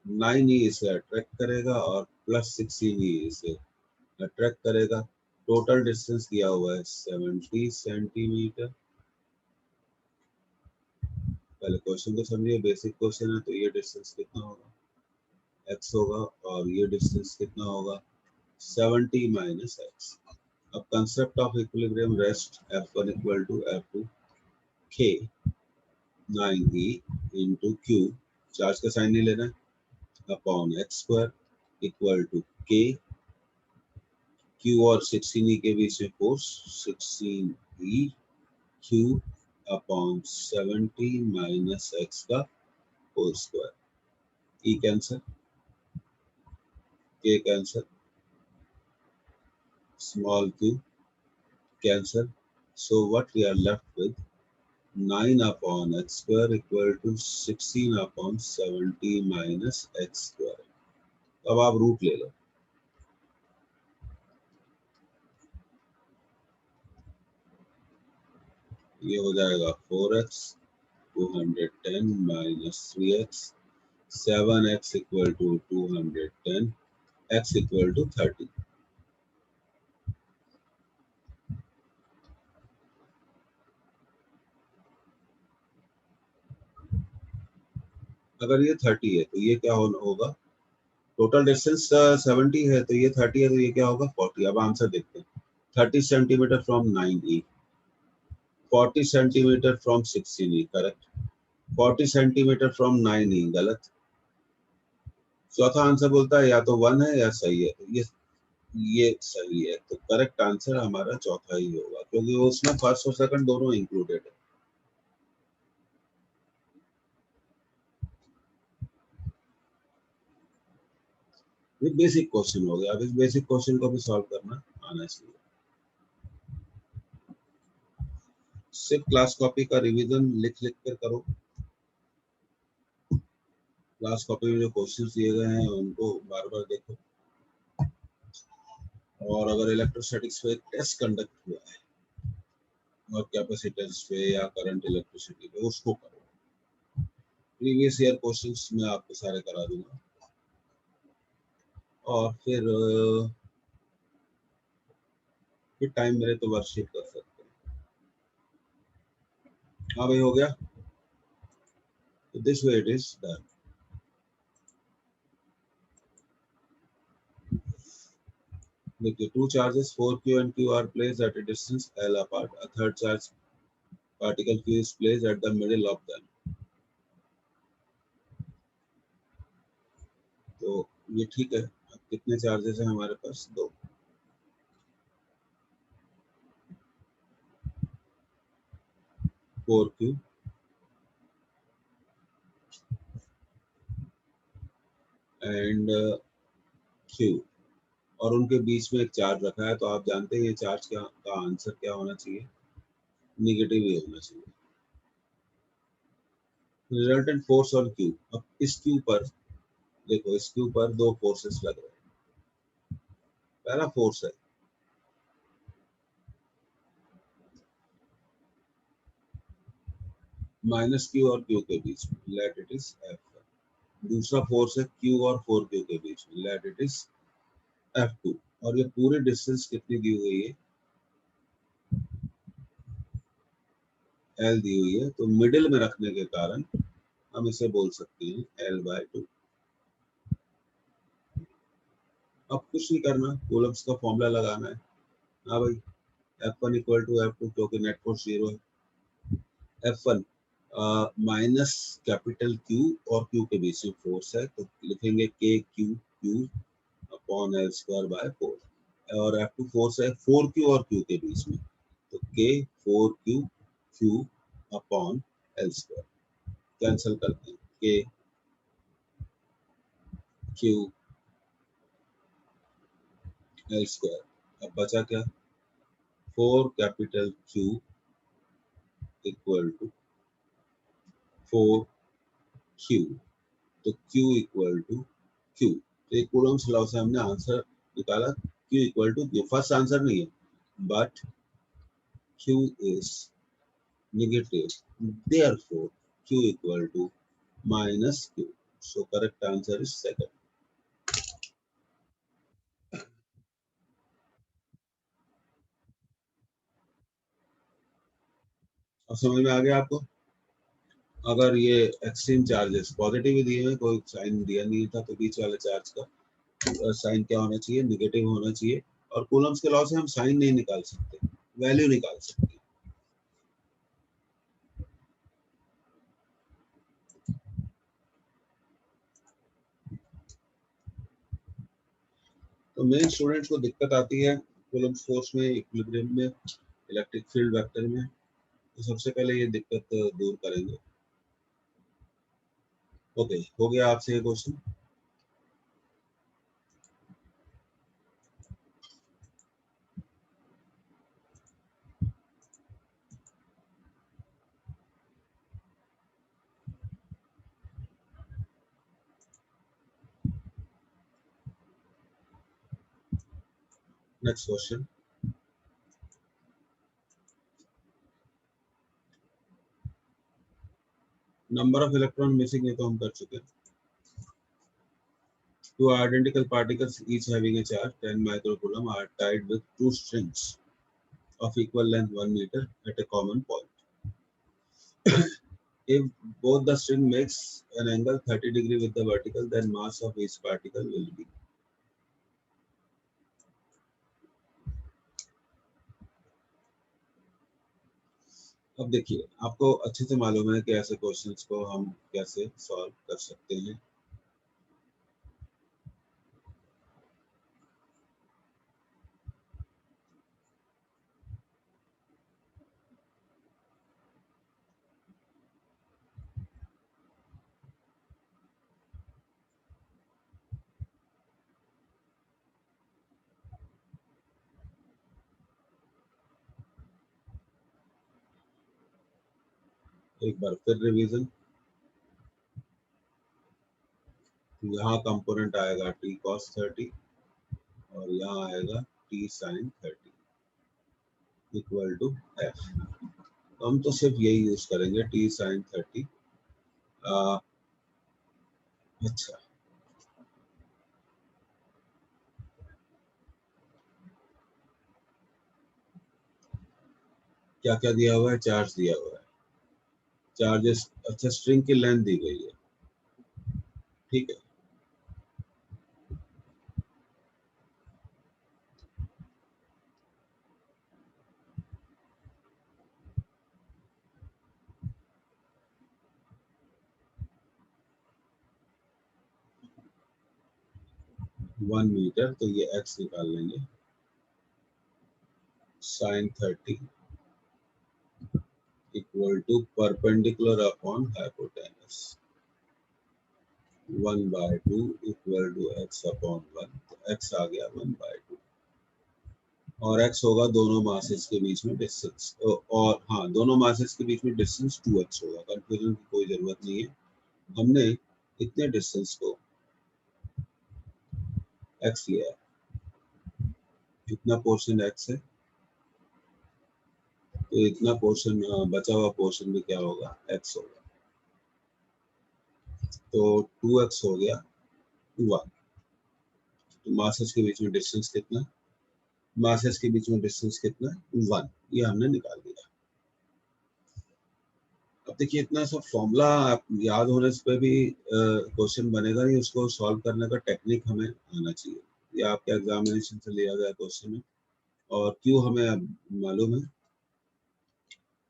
9e इसे अट्रैक्ट करेगा और +16e इसे अट्रैक्ट करेगा। टोटल डिस्टेंस दिया हुआ है 70 सेंटीमीटर। पहले क्वेश्चन को समझिए, बेसिक क्वेश्चन है। तो ये डिस्टेंस कितना होगा, x होगा, और ये डिस्टेंस कितना होगा, 70 माइनस x। अब concept of equilibrium rest F1 equal to F2 K 9e into Q, charge का साइन नहीं लेना है, upon x square equal to K, Q और 16e के बीच में force 16e Q upon 70 minus x का whole square. E cancel, K cancel, small q cancel. So what we are left with 9 upon x square equal to 16 upon 70 minus x square। अब आप root ले लो, ये हो जाएगा 4x 210 minus 3x, 7x equal to 210, x equal to 30। अगर ये 30 है तो ये क्या होगा, टोटल डिस्टेंस 70 है तो ये 30 है तो ये क्या होगा 40। अब आंसर देखते हैं, 30 centimetre from 9e, 40 centimetre from 16e, correct. 40 centimetre from 9e, गलत। चौथा आंसर बोलता है या तो 1 है या सही है, तो ये सही है। तो करेक्ट आंसर हमारा चौथा ही होगा, क्योंकि उसमें फर्स्ट और सेकंड दोनों इंक्लूडेड है। ये बेसिक क्वेश्चन हो गया। अब इस बेसिक क्वेश्चन को भी सॉल्व करना आना चाहिए। सिर्फ क्लास कॉपी का रिवीजन लिख लिख कर करो। क्लास कॉपी में जो क्वेश्चंस दिए गए हैं उनको बार बार देखो, और अगर इलेक्ट्रोस्टैटिक्स पे टेस्ट कंडक्ट हुआ है और कैपेसिटेंस पे या करंट इलेक्ट्रिसिटी पे, उसको करो। प्रीवियस ईयर क्वेश्चंस मैं आपको सारे करा दूंगा, और फिर टाइम मिले तो वर्कशीट कर सकते हैं। हाँ भाई, हो गया। तो this way it is done. देखिए, two charges 4q and q are placed at a distance L apart. A third charge particle q is placed at the middle of them. तो ये ठीक है। अब कितने चार्जेस हैं हमारे पास, 2। 4q एंड q, और उनके बीच में एक चार्ज रखा है। तो आप जानते हैं ये चार्ज का आंसर क्या होना चाहिए, निगेटिव ही होना चाहिए। Resultant force on q। अब इस q पर देखो, इस q पर दो फोर्सेस लग रहे हैं। पहला फोर्स है माइनस q और q के बीच में, लेट इट इज F1। दूसरा फोर्स है q और 4q के बीच में, लेट इट इज F2। और ये पूरी डिस्टेंस कितनी दी हुई है, L दी हुई है। तो मिडिल में रखने के कारण हम इसे बोल सकते हैं L/2। अब कुछ नहीं करना, कूलम्ब्स का फॉर्मूला लगाना है। हाँ भाई, F1 इक्वल टू F2, क्योंकि नेट फोर्स 0 है। F1 माइनस कैपिटल Q और Q के बीच में फोर्स है, तो लिखेंगे Q upon L square by 4। और F2 फोर्स है 4Q और Q के बीच में, तो K 4Q Q upon L square. Cancel करते हैं, K Q L स्क्वायर। अब बचा क्या, 4 capital Q equal to 4Q, तो Q इक्वल टू Q। तो एक कूलम्ब्स लॉ से हमने आंसर निकाला, Q equal to Q। First answer नहीं है, but Q is negative, therefore Q equal to minus Q। So correct answer is second। अब समझ में आ गया आपको। अगर ये एक्सट्रीम चार्जेस पॉजिटिव दिए हैं, कोई साइन दिया नहीं था, तो बीच वाले चार्ज का साइन क्या होना चाहिए, निगेटिव होना चाहिए। और कूलम्स के लॉ से हम साइन नहीं निकाल सकते, वैल्यू निकाल सकते हैं। तो मेन स्टूडेंट्स को दिक्कत आती है कूलम्स फोर्स में, इक्विलिब्रियम में, इलेक्ट्रिक फील्ड वेक्टर में। तो सबसे पहले ये दिक्कत दूर करेंगे। ओके, हो गया आपसे ये question. Next question, number of electron missing, ये तो हम कर चुके हैं। Two identical particles each having a charge 10 microcoulomb are tied with two strings of equal length 1 meter at a common point. If both the string makes an angle 30 degree with the vertical, then mass of each particle will be. अब देखिए, आपको अच्छे से मालूम है कि ऐसे questions को हम कैसे सॉल्व कर सकते हैं। एक बार फिर रिवीजन। यहाँ कंपोनेंट आएगा t cos 30 और यहाँ आएगा t sin 30 equal to f। हम तो सिर्फ यही यूज करेंगे, t sin 30। अच्छा, क्या क्या दिया हुआ है, चार्ज दिया हुआ है, चार्जेस। अच्छा, स्ट्रिंग की लेंथ दी गई है, ठीक है। वन मीटर, तो ये x निकाल लेंगे। Sine 30 equal to perpendicular upon hypotenuse 1/2 equal to x upon 1। तो x आ गया 1/2 और x होगा दोनों मासेस के बीच में डिस्टेंस। और हाँ, दोनों मासेस के बीच में डिस्टेंस 2x होगा। कंफ्यूजन की कोई जरूरत नहीं है, हमने इतने डिस्टेंस को x लिया है, इतना पोर्शन x है, तो इतना पोर्शन बचा हुआ पोर्शन भी क्या होगा, x होगा। तो 2x हो गया 1। तो मासेस के बीच में डिस्टेंस कितना, मासेस के बीच में डिस्टेंस कितना, 1। ये हमने निकाल दिया। अब देखिए, इतना सब फॉर्मूला याद होने से भी क्वेश्चन बनेगा नहीं, उसको सॉल्व करने का टेक्निक हमें आना चाहिए। ये आपके एग्जामिनेशन से लिया गया क्वेश्चन है। और क्यों हमें मालूम है,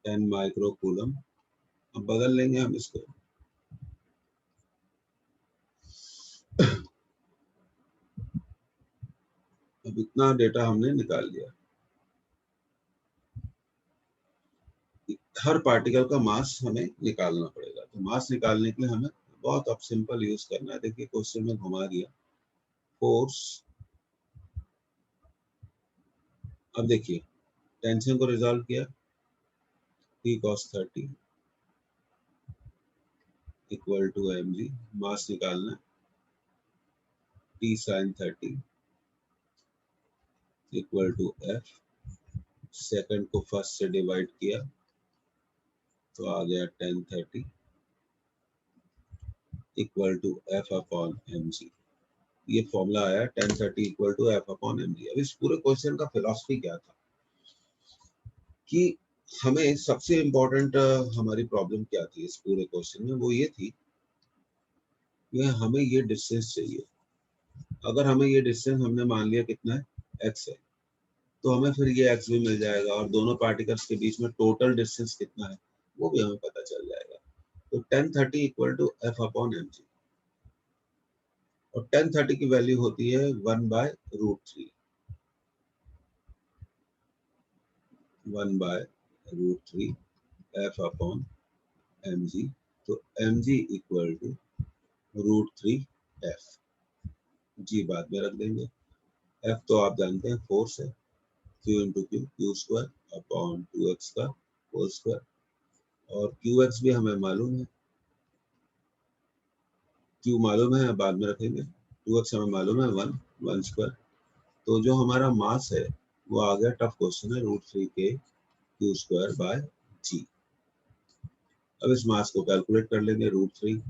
10 माइक्रो कूलम। अब बदल लेंगे हम इसको। अब इतना डेटा हमने निकाल लिया। हर पार्टिकल का मास हमें निकालना पड़ेगा। तो मास निकालने के लिए हमें बहुत अब सिंपल यूज करना है। देखिए, क्वेश्चन में घुमा दिया, फोर्स। अब देखिए, टेंशन को रिजॉल्व किया, t cos 30 equal to mg। Mass निकालना, t sin 30 equal to f। Second को फर्स्ट से डिवाइड किया तो आ गया 1030 equal to f upon mg। ये फॉर्मूला आया 1030 equal to f upon mg। अब इस पूरे क्वेश्चन का फिलॉसफी क्या था कि हमें सबसे इम्पोर्टेंट हमारी प्रॉब्लम क्या थी इस पूरे क्वेश्चन में, वो ये थी कि हमें ये डिस्टेंस चाहिए। अगर हमें ये डिस्टेंस हमने मान लिया कितना है, x है, तो हमें फिर ये x भी मिल जाएगा और दोनों पार्टिकल्स के बीच में टोटल डिस्टेंस कितना है वो भी हमें पता चल जाएगा। तो 1030 equal to f upon mg, और 1030 की वैल्यू होती है 1/√3, 1/√3 f अपॉन mg। तो mg equal to √3f, g बाद में रख देंगे। f तो आप जानते हैं फोर्स है, q into Q, Q square upon 2x का होल स्क्वायर, और qx भी हमें मालूम है, q मालूम है, बाद में रखेंगे, 2x हमें मालूम है 1 स्क्वायर। तो जो हमारा मास है वो आ गया, टफ क्वेश्चन है, √3 के क्यू स्क्वायर बाय जी। अब इस मास को कैलकुलेट कर लेंगे, √3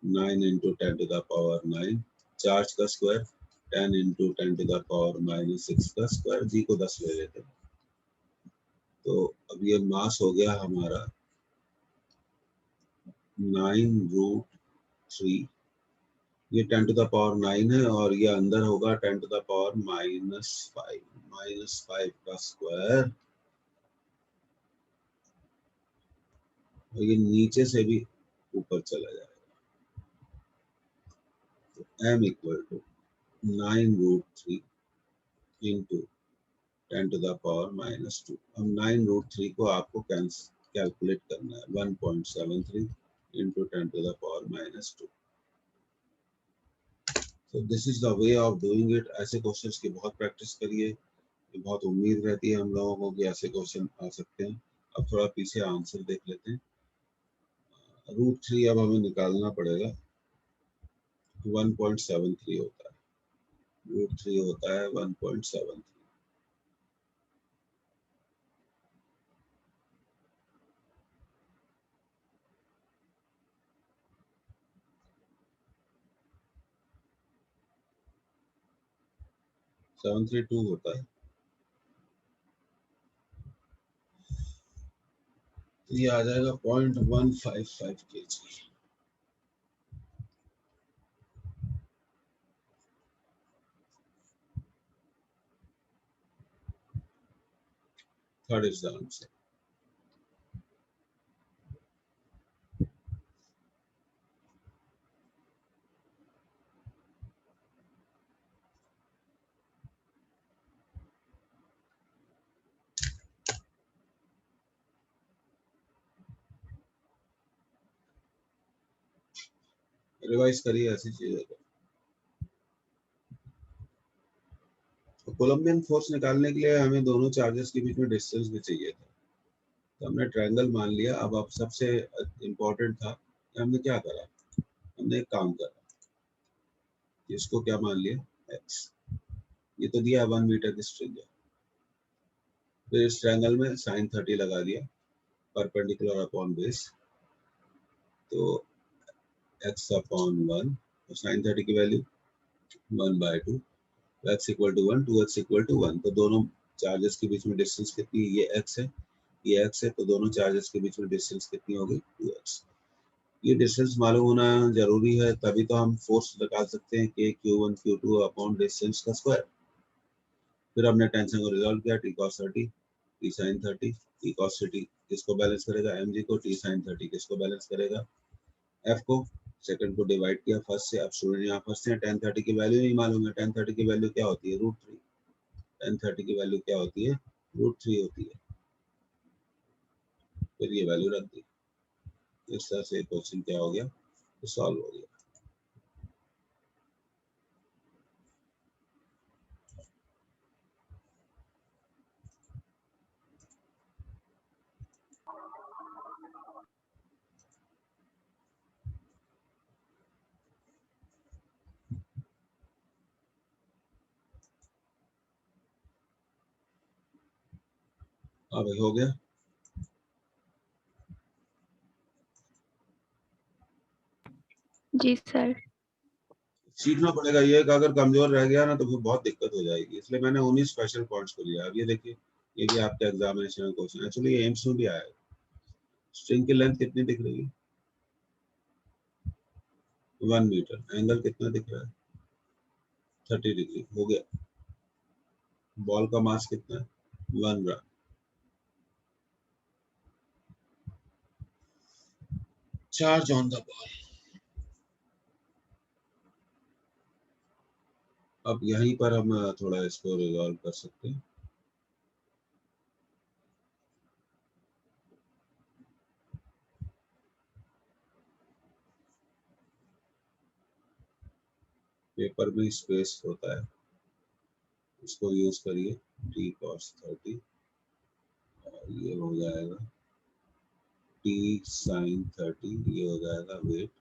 9 into 10 to the power 9, charge का square 10 into 10 to the power -6 का स्क्वायर, जी को 10 ले लेते हैं। तो अब ये मास हो गया हमारा 9√3, ये 10 टू द पावर 9 है, और ये अंदर होगा 10 टू द पावर -5 का स्क्वायर, और ये नीचे से भी ऊपर चला जाएगा। तो m equal to 9√3 into 10 to the power -2। अब 9√3 को आपको कैलकुलेट करना है, 1.73 इंटू 10 टू द पावर -2। तो this is the way of doing it. ऐसे क्वेश्चंस की बहुत प्रैक्टिस करिए, बहुत उम्मीद रहती है हम लोगों को कि ऐसे क्वेश्चन आ सकते हैं। अब थोड़ा पीछे आंसर देख लेते हैं। √3 अब हमें निकालना पड़ेगा, 1.73 होता है, √3 होता है 1.73। $732 होता है, तो ये आ जाएगा 0.155 kg। Third is the answer. Revise करिए ऐसी चीजें को। तो कोलम्बियन फोर्स निकालने के लिए हमें दोनों चार्जेस के बीच में डिस्टेंस भी चाहिए था, तो हमने ट्रायंगल मान लिया। अब सबसे इम्पोर्टेंट था कि हमने क्या करा, हमने एक काम करा, इसको क्या मान लिया, x, ये तो दिया 1 मीटर की स्ट्रिंग है, फिर इस ट्रायंगल में sin 30 लगा दिया, परपेंडिकुलर अपॉन बेस, तो x अपॉन 1, तो sin 30 की value 1/2, x equal to 1, 2x equal to 1। तो दोनों चार्जेस के बीच में डिस्टेंस कितनी, ये x है, ये x है, तो दोनों चार्जेस के बीच में डिस्टेंस कितनी होगी, 2x। ये डिस्टेंस मालूम होना जरूरी है, तभी तो हम फोर्स निकाल सकते हैं कि q1 q2 अपॉन डिस्टेंस का स्क्वायर। फिर हमने टेंशन को रिजॉल्व किया, t cos 30 t sin 30, t cos 30 किसको बैलेंस करेगा, mg को, t sin 30 किसको बैलेंस करेगा, f को। सेकंड को डिवाइड किया फर्स्ट से। अब स्टूडेंट यहाँ फर्स्ट है, 1030 की वैल्यू नहीं मालूम है, 1030 की वैल्यू क्या होती है, √3। 1030 की वैल्यू क्या होती है, √3 होती है। फिर ये वैल्यू रख दी, इस तरह से क्वेश्चन क्या हो गया, तो सॉल्व हो गया। हाँ भाई, हो गया। जी सर। सीखना पड़ेगा, ये अगर कमजोर रह गया ना तो फिर बहुत दिक्कत हो जाएगी, इसलिए मैंने उन्हीं स्पेशल पॉइंट्स को लिया। अब ये देखिए, ये भी आपके एग्जामिनेशन में क्वेश्चन, एक्चुअली एम्स में भी आया है। स्ट्रिंग की लेंथ कितनी दिख रही है? 1 मीटर। एंगल कितना दिख रहा है? 30 डिग्री। हो गया। बॉल का मास कितना है? 1 gram. Charge on the ball. अब यहीं पर हम थोड़ा इसको रिजॉल्व कर सकते हैं। पेपर में स्पेस होता है, इसको यूज करिए। t cos 30 और ये हो जाएगा t sin 30, ये हो जाएगा वेट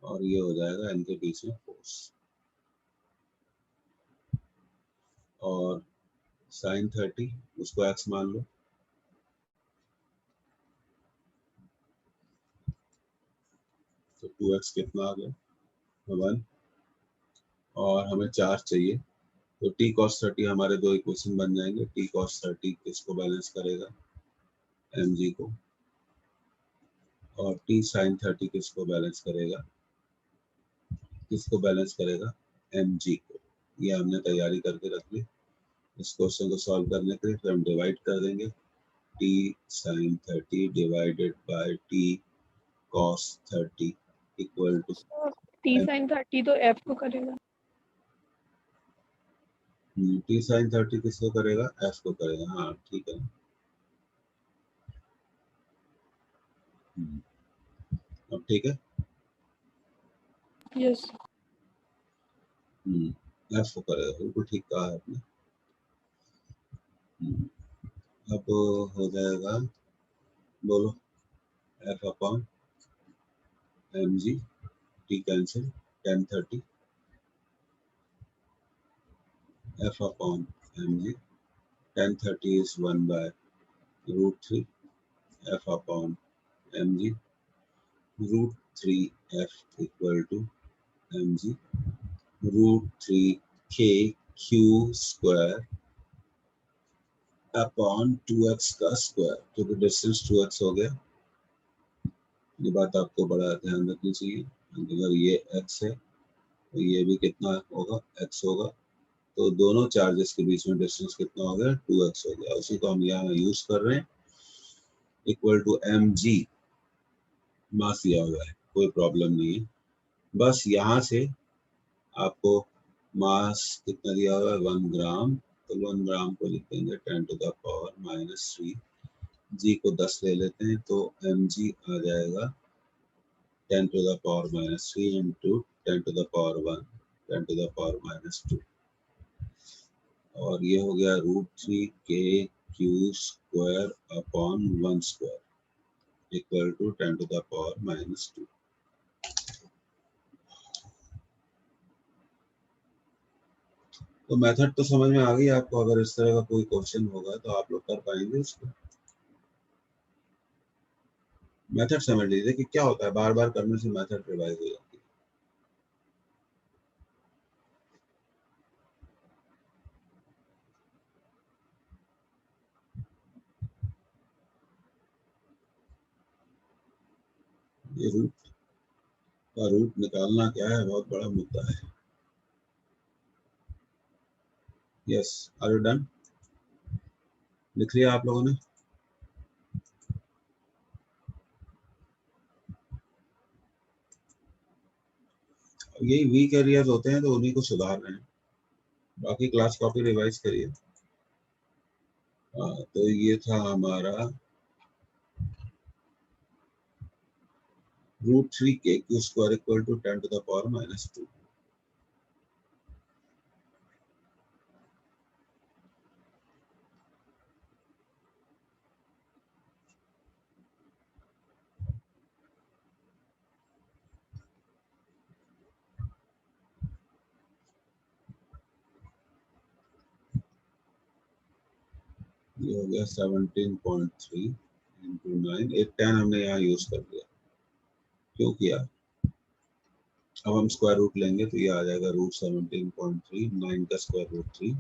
और ये हो जाएगा n के बीच में फोर्स। और sin 30 उसको x मान लो, तो 2x कितना आ गया? 1। और हमें चार्ज चाहिए, तो t cos 30 हमारे दो इक्वेशन बन जाएंगे। t cos 30 किसको बैलेंस करेगा? mg को। और t sin 30 किसको बैलेंस करेगा? किसको बैलेंस करेगा? mg को। ये हमने तैयारी करके रख ली। इस क्वेश्चन को सॉल्व करने के लिए फिर हम डिवाइड कर देंगे। t sin 30 divided by t cos 30 equal to t sin 30 तो f को करेगा। t sin 30 किसको करेगा? f को करेगा। हाँ ठीक है। अब ठीक है। यस। f को करेगा, बिल्कुल ठीक कहा है आपने। अब हो जाएगा, बोलो, f upon mg, t cancel, tan 30, f upon mg, tan 30 is 1 by root 3, f upon mg, root 3 f equal to mg, root 3 k q square upon 2x का स्क्वायर, क्योंकि डिस्टेंस 2x हो गया। ये बात आपको बड़ा ध्यान रखनी चाहिए। अगर ये x है तो ये भी कितना होगा? x होगा। तो दोनों चार्जेस के बीच में डिस्टेंस कितना हो गया? 2x हो गया। उसी को हम यहाँ यूज कर रहे हैं। इक्वल टू mg, मास दिया हुआ है, कोई प्रॉब्लम नहीं है। बस यहाँ से आपको मास कितना दिया हुआ है? 1 ग्राम। तो 1 ग्राम को लिख देंगे 10 टू द पावर -3। g को 10 ले लेते हैं, तो mg आ जाएगा 10 to the power -3 into 10 to the power 1, 10 to the power -2। और ये हो गया रूट 3 के Q square upon 1 square equal to 10 to the power -2। तो मेथड तो समझ में आ गई आपको। अगर इस तरह का कोई क्वेश्चन होगा तो आप लोग कर पाएंगे उसको। मेथड समझ लीजिए कि क्या होता है, बार बार करने से मेथड रिवाइज हो जाती है। ये रूट का रूट निकालना क्या है, बहुत बड़ा मुद्दा है। Yes, are you done? लिख लिया आप लोगों ने? यही वीक एरियाज होते हैं तो उन्हीं को सुधार रहे हैं। बाकी क्लास कॉपी रिवाइज करिए। तो ये था हमारा रूट 3 के Q square equal to 10 to the power -2। ये हो गया 17.3 इंटू 9। एक 10 हमने यहाँ यूज कर दिया। क्यों किया? अब हम स्क्वायर रूट लेंगे तो ये आ जाएगा रूट 17.3, 9 का स्क्वायर रूट 3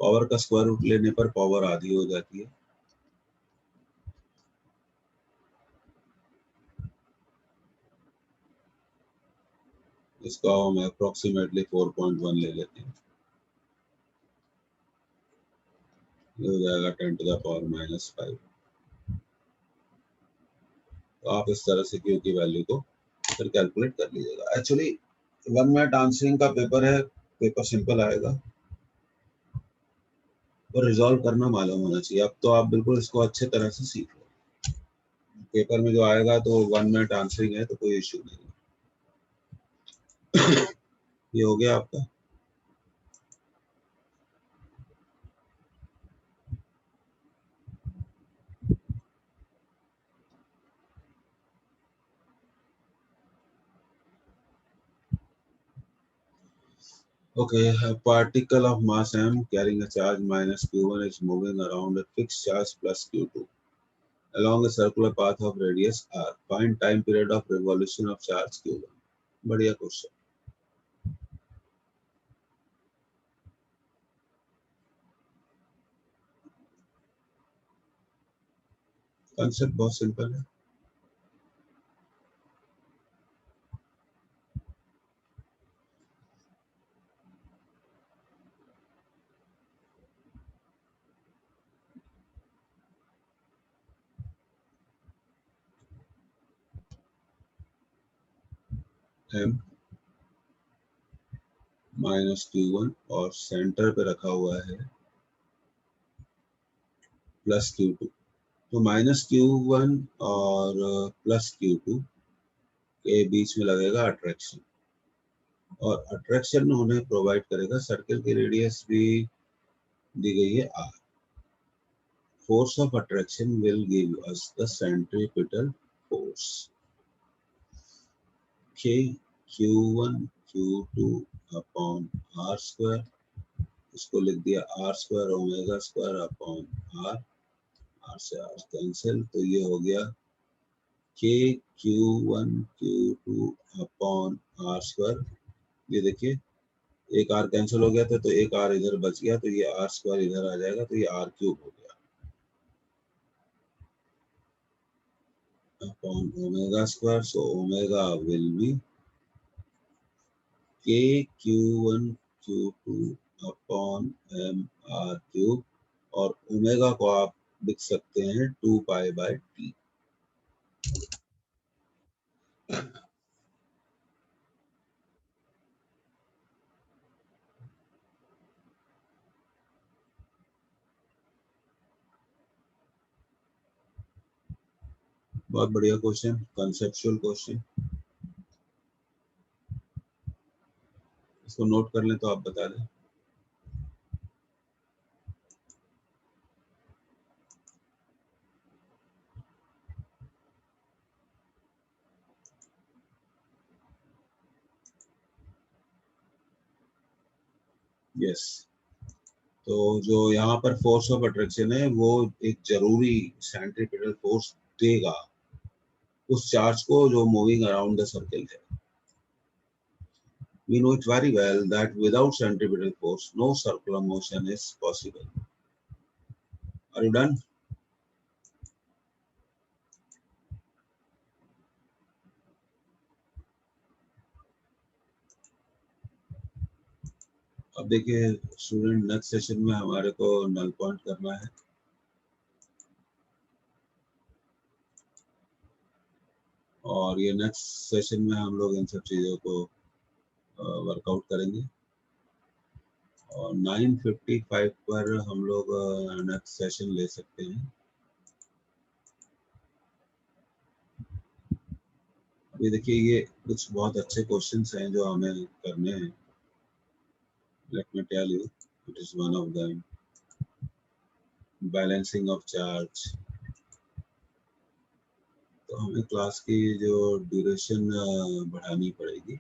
पावर का स्क्वायर रूट लेने पर पावर आधी हो जाती है। इसका हम अप्रोक्सीमेटली 4.1 ले लेते हैं, ये हो जाएगा 10 टू द पावर -5। तो आप इस तरह से क्यू की वैल्यू को फिर कैलकुलेट कर लीजिएगा। एक्चुअली 1 मिनट आंसरिंग का पेपर है, पेपर सिंपल आएगा और रिजॉल्व करना मालूम होना चाहिए। अब तो आप बिल्कुल इसको अच्छे तरह से सीख लो। पेपर में जो आएगा तो 1 मिनट आंसरिंग है, तो कोई इश्यू नहीं। ये हो गया आपका। Okay, a particle of mass m carrying a charge minus q1 is moving around a fixed charge plus q2 along a circular path of radius r. Find time period of revolution of charge q1. बढ़िया question. Concept बहुत simple है। m minus q1 और centre पे रखा हुआ है plus q2। तो minus q1 और प्लस q2 के बीच में लगेगा अट्रैक्शन, और अट्रैक्शन उन्हें प्रोवाइड करेगा, सर्कल की रेडियस भी दी गई है r। Force of attraction will give us the centripetal force. K q1 q2 upon r square, इसको लिख दिया r square omega square upon r, r से r कैंसिल, तो ये हो गया k q1 q2 upon r square. ये देखिए एक r कैंसिल हो गया था, तो एक r इधर बच गया, तो ये r स्क्वायर इधर आ जाएगा, तो ये r क्यूब हो गया upon omega square. So omega will be k q1 q2 upon m r cube, और ओमेगा को आप लिख सकते हैं 2 पाई बाय टी। बहुत बढ़िया क्वेश्चन, कंसेप्चुअल क्वेश्चन। इसको नोट कर लें तो आप बता दें। यस, तो जो यहाँ पर फोर्स ऑफ अट्रैक्शन है वो एक जरूरी सेंट्रीपिटल फोर्स देगा उस चार्ज को जो मूविंग अराउंड द सर्कल है। We know it very well that without centripetal force, no circular motion is possible. Are you done? अब देखिए स्टूडेंट, नेक्स्ट सेशन में हमारे को नल पॉइंट करना है, और ये नेक्स्ट सेशन में हम लोग इन सब चीज़ों को वर्कआउट करेंगे, और 9:55 पर हम लोग नेक्स्ट सेशन ले सकते हैं। अभी देखिए ये कुछ बहुत अच्छे क्वेश्चंस हैं जो हमें करने हैं। Let me tell you, it is one of them. Balancing of charge. तो हमें क्लास की जो ड्यूरेशन बढ़ानी पड़ेगी,